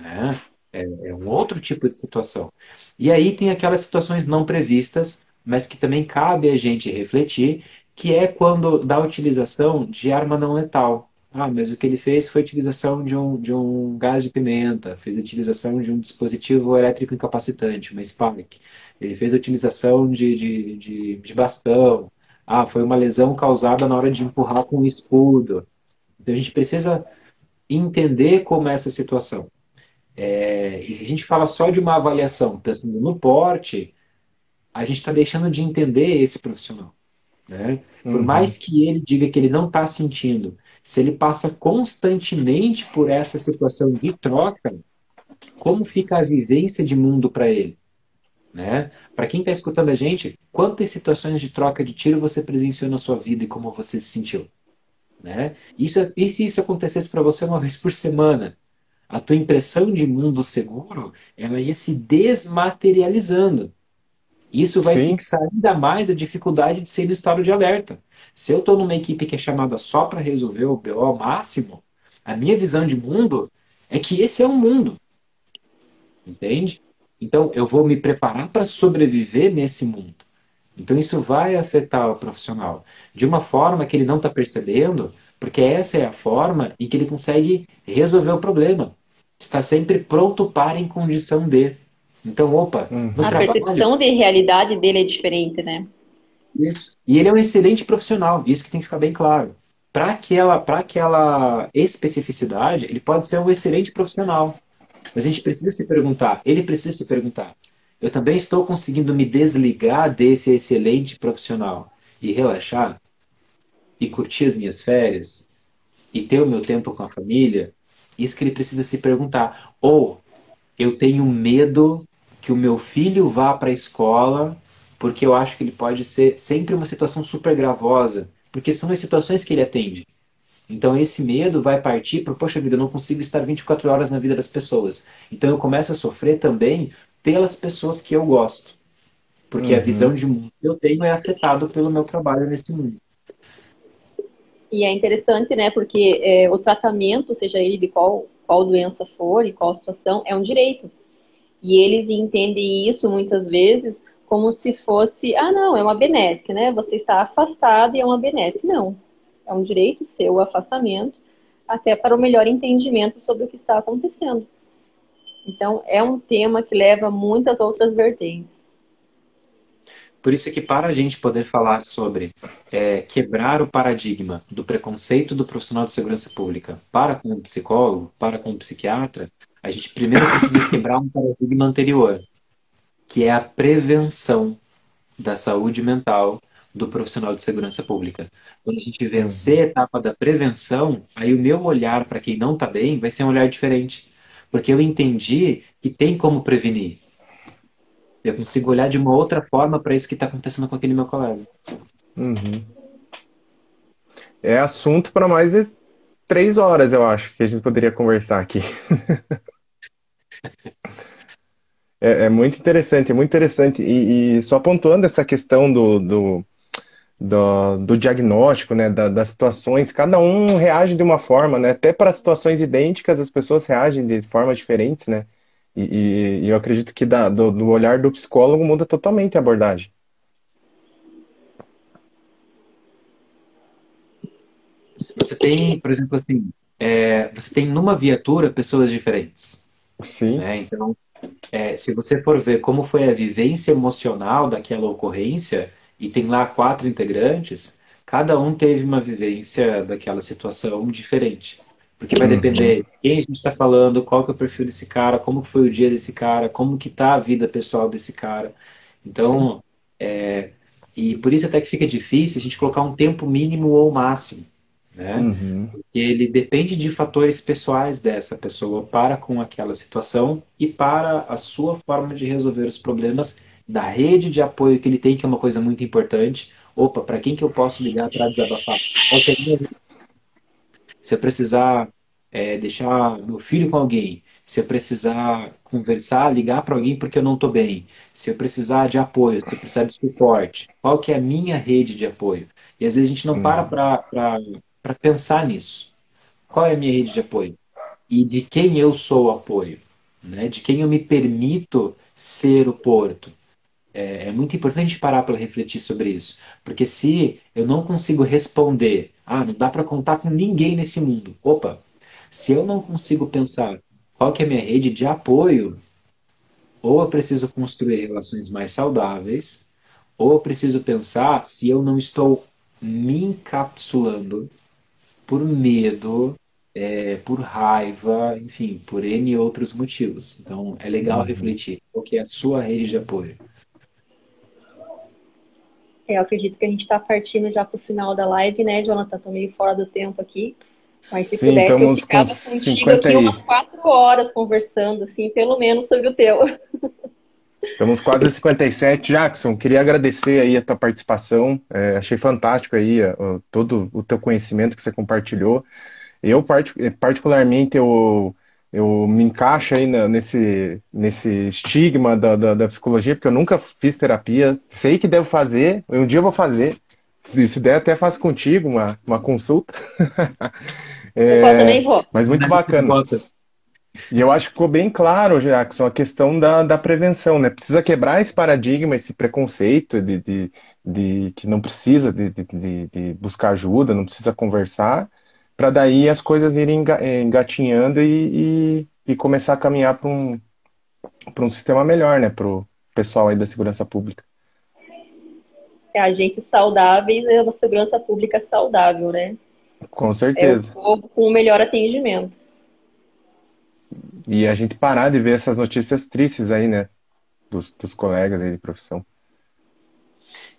né? É um outro tipo de situação. E aí tem aquelas situações não previstas, mas que também cabe a gente refletir, que é quando da utilização de arma não letal. Ah, mas o que ele fez foi utilização de um gás de pimenta, fez a utilização de um dispositivo elétrico incapacitante, uma Spark. Ele fez a utilização de bastão. Ah, foi uma lesão causada na hora de empurrar com um escudo. Então a gente precisa entender como é essa situação. E se a gente fala só de uma avaliação pensando no porte, a gente está deixando de entender esse profissional, né? Por Uhum. mais que ele diga que ele não está sentindo, se ele passa constantemente por essa situação de troca, como fica a vivência de mundo para ele, né? Para quem está escutando a gente, quantas situações de troca de tiro você presenciou na sua vida e como você se sentiu, né? E se isso acontecesse para você uma vez por semana? A tua impressão de mundo seguro, ela ia se desmaterializando. Isso vai Sim. fixar ainda mais a dificuldade de ser no estado de alerta. Se eu estou numa equipe que é chamada só para resolver o BO ao máximo, a minha visão de mundo é que esse é um mundo, entende? Então, eu vou me preparar para sobreviver nesse mundo. Então, isso vai afetar o profissional de uma forma que ele não está percebendo, porque essa é a forma em que ele consegue resolver o problema. Está sempre pronto para em condição de. Então, opa, no A Uhum. trabalho, percepção de realidade dele é diferente, né? isso. E ele é um excelente profissional, isso que tem que ficar bem claro. Para aquela especificidade, ele pode ser um excelente profissional. Mas a gente precisa se perguntar, ele precisa se perguntar, eu também estou conseguindo me desligar desse excelente profissional e relaxar e curtir as minhas férias e ter o meu tempo com a família? Isso que ele precisa se perguntar. Ou eu tenho medo que o meu filho vá para a escola porque eu acho que ele pode ser sempre uma situação super gravosa, porque são as situações que ele atende. Então esse medo vai partir para, poxa vida, eu não consigo estar 24 horas na vida das pessoas. Então eu começo a sofrer também pelas pessoas que eu gosto, porque a visão Uhum. de mundo que eu tenho é afetado pelo meu trabalho nesse mundo. E é interessante, né? Porque o tratamento, seja ele de qual doença for e qual situação, é um direito. E eles entendem isso muitas vezes como se fosse, ah, não, é uma benesse, né? Você está afastado e é uma benesse. Não. É um direito seu o afastamento, até para o melhor entendimento sobre o que está acontecendo. Então, é um tema que leva muitas outras vertentes. Por isso que para a gente poder falar sobre quebrar o paradigma do preconceito do profissional de segurança pública para com o psicólogo, para com o psiquiatra, a gente primeiro precisa quebrar um paradigma anterior, que é a prevenção da saúde mental do profissional de segurança pública. Quando a gente vencer a Uhum. etapa da prevenção, aí o meu olhar para quem não está bem vai ser um olhar diferente. Porque eu entendi que tem como prevenir. Eu consigo olhar de uma outra forma para isso que está acontecendo com aquele meu colega. Uhum. É assunto para mais 3 horas, eu acho, que a gente poderia conversar aqui. É muito interessante, é muito interessante. E só pontuando essa questão do diagnóstico, né, das situações, cada um reage de uma forma, né? Até para situações idênticas, as pessoas reagem de formas diferentes, né? E eu acredito que do olhar do psicólogo muda totalmente a abordagem. Você tem, por exemplo, assim, você tem numa viatura pessoas diferentes, Sim. né? Então, se você for ver como foi a vivência emocional daquela ocorrência, e tem lá 4 integrantes, cada um teve uma vivência daquela situação diferente. Porque vai Uhum. depender de quem a gente está falando, qual que é o perfil desse cara, como que foi o dia desse cara, como que tá a vida pessoal desse cara. Então, e por isso até que fica difícil a gente colocar um tempo mínimo ou máximo, né? Uhum. Ele depende de fatores pessoais dessa pessoa para com aquela situação e para a sua forma de resolver os problemas, da rede de apoio que ele tem, que é uma coisa muito importante. Opa, para quem que eu posso ligar para desabafar? Qual que é a minha rede? Se eu precisar deixar meu filho com alguém, se eu precisar conversar, ligar para alguém porque eu não estou bem, se eu precisar de apoio, se eu precisar de suporte, qual que é a minha rede de apoio? E às vezes a gente não para Uhum. para pensar nisso. Qual é a minha rede de apoio? E de quem eu sou o apoio? Né? De quem eu me permito ser o porto? É muito importante parar para refletir sobre isso. Porque se eu não consigo responder, não dá para contar com ninguém nesse mundo. Opa, se eu não consigo pensar qual que é a minha rede de apoio, ou eu preciso construir relações mais saudáveis, ou eu preciso pensar se eu não estou me encapsulando por medo, por raiva, enfim, por N outros motivos. Então, é legal Uhum. refletir qual que é a sua rede de apoio. Eu acredito que a gente está partindo já para o final da live, né, Jonathan? Estou meio fora do tempo aqui. Mas se Sim, pudesse, eu estamos com ficava contigo 50 aqui aí. umas 4 horas conversando, assim, pelo menos sobre o teu. Estamos quase a 57. Jackson, queria agradecer aí a tua participação. Achei fantástico aí todo o teu conhecimento que você compartilhou. Eu, particularmente, eu me encaixo aí nesse estigma da psicologia, porque eu nunca fiz terapia. Sei que devo fazer, um dia eu vou fazer. Se der, até faço contigo uma consulta. Opa, também vou. Mas Na muito lista de bacana. votos. E eu acho que ficou bem claro, Jackson, a questão da prevenção, né? Precisa quebrar esse paradigma, esse preconceito de que não precisa de buscar ajuda, não precisa conversar, para daí as coisas irem engatinhando e começar a caminhar para um sistema melhor, né? Para o pessoal aí da segurança pública. É agentes saudáveis é uma segurança pública saudável, né? Com É o certeza. povo com o melhor atendimento. E a gente parar de ver essas notícias tristes aí, né? Dos colegas aí de profissão.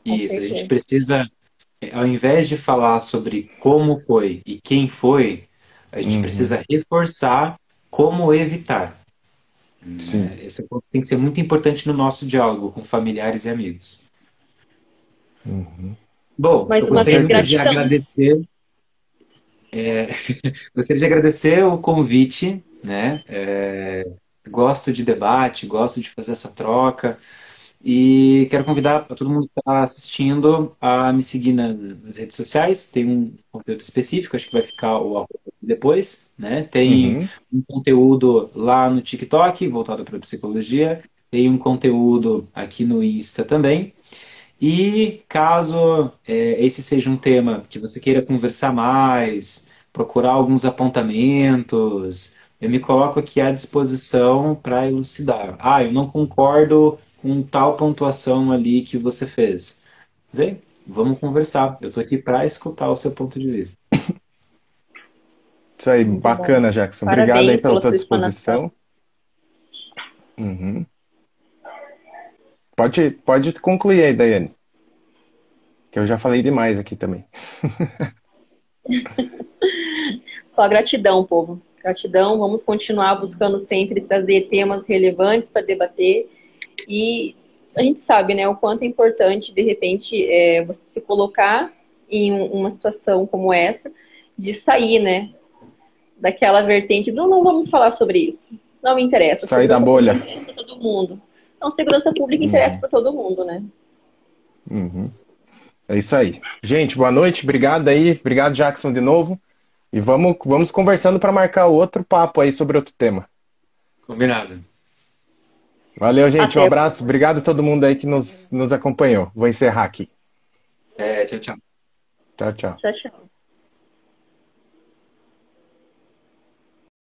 Com Isso, a gente certeza. precisa, ao invés de falar sobre como foi e quem foi, a gente Uhum. precisa reforçar como evitar. Sim. Esse ponto tem que ser muito importante no nosso diálogo com familiares e amigos. Uhum. Bom, eu Mais uma Com gostaria vez, muito de gratidão. agradecer. Gostaria de agradecer o convite, né? Gosto de debate, gosto de fazer essa troca e quero convidar para todo mundo que está assistindo a me seguir nas redes sociais. Tem um conteúdo específico, acho que vai ficar o arroba aqui depois, né? Tem Uhum. um conteúdo lá no TikTok voltado para psicologia, tem um conteúdo aqui no Insta também. E caso esse seja um tema que você queira conversar mais, procurar alguns apontamentos, eu me coloco aqui à disposição para elucidar. Eu não concordo com tal pontuação ali que você fez. Vem, vamos conversar. Eu estou aqui para escutar o seu ponto de vista. Isso aí, Muito bom. bacana, Jackson. Obrigado aí Parabéns pela pela tua sua explanação. disposição. Uhum. Pode concluir aí, Daiane, que eu já falei demais aqui também. Só gratidão, povo. Gratidão. Vamos continuar buscando sempre trazer temas relevantes para debater. E a gente sabe, né, o quanto é importante, de repente, você se colocar em uma situação como essa, de sair, né? daquela vertente do não vamos falar sobre isso. Não me interessa. Sair da Segurança bolha. pública interessa para todo mundo. Então, segurança pública interessa para todo mundo, né? Uhum. É isso aí. Gente, boa noite. Obrigado aí. Obrigado, Jackson, de novo. E vamos conversando para marcar outro papo aí sobre outro tema. Combinado. Valeu, gente. Um Até. abraço. Obrigado a todo mundo aí que nos acompanhou. Vou encerrar aqui. Tchau, tchau. Tchau, tchau. Tchau, tchau.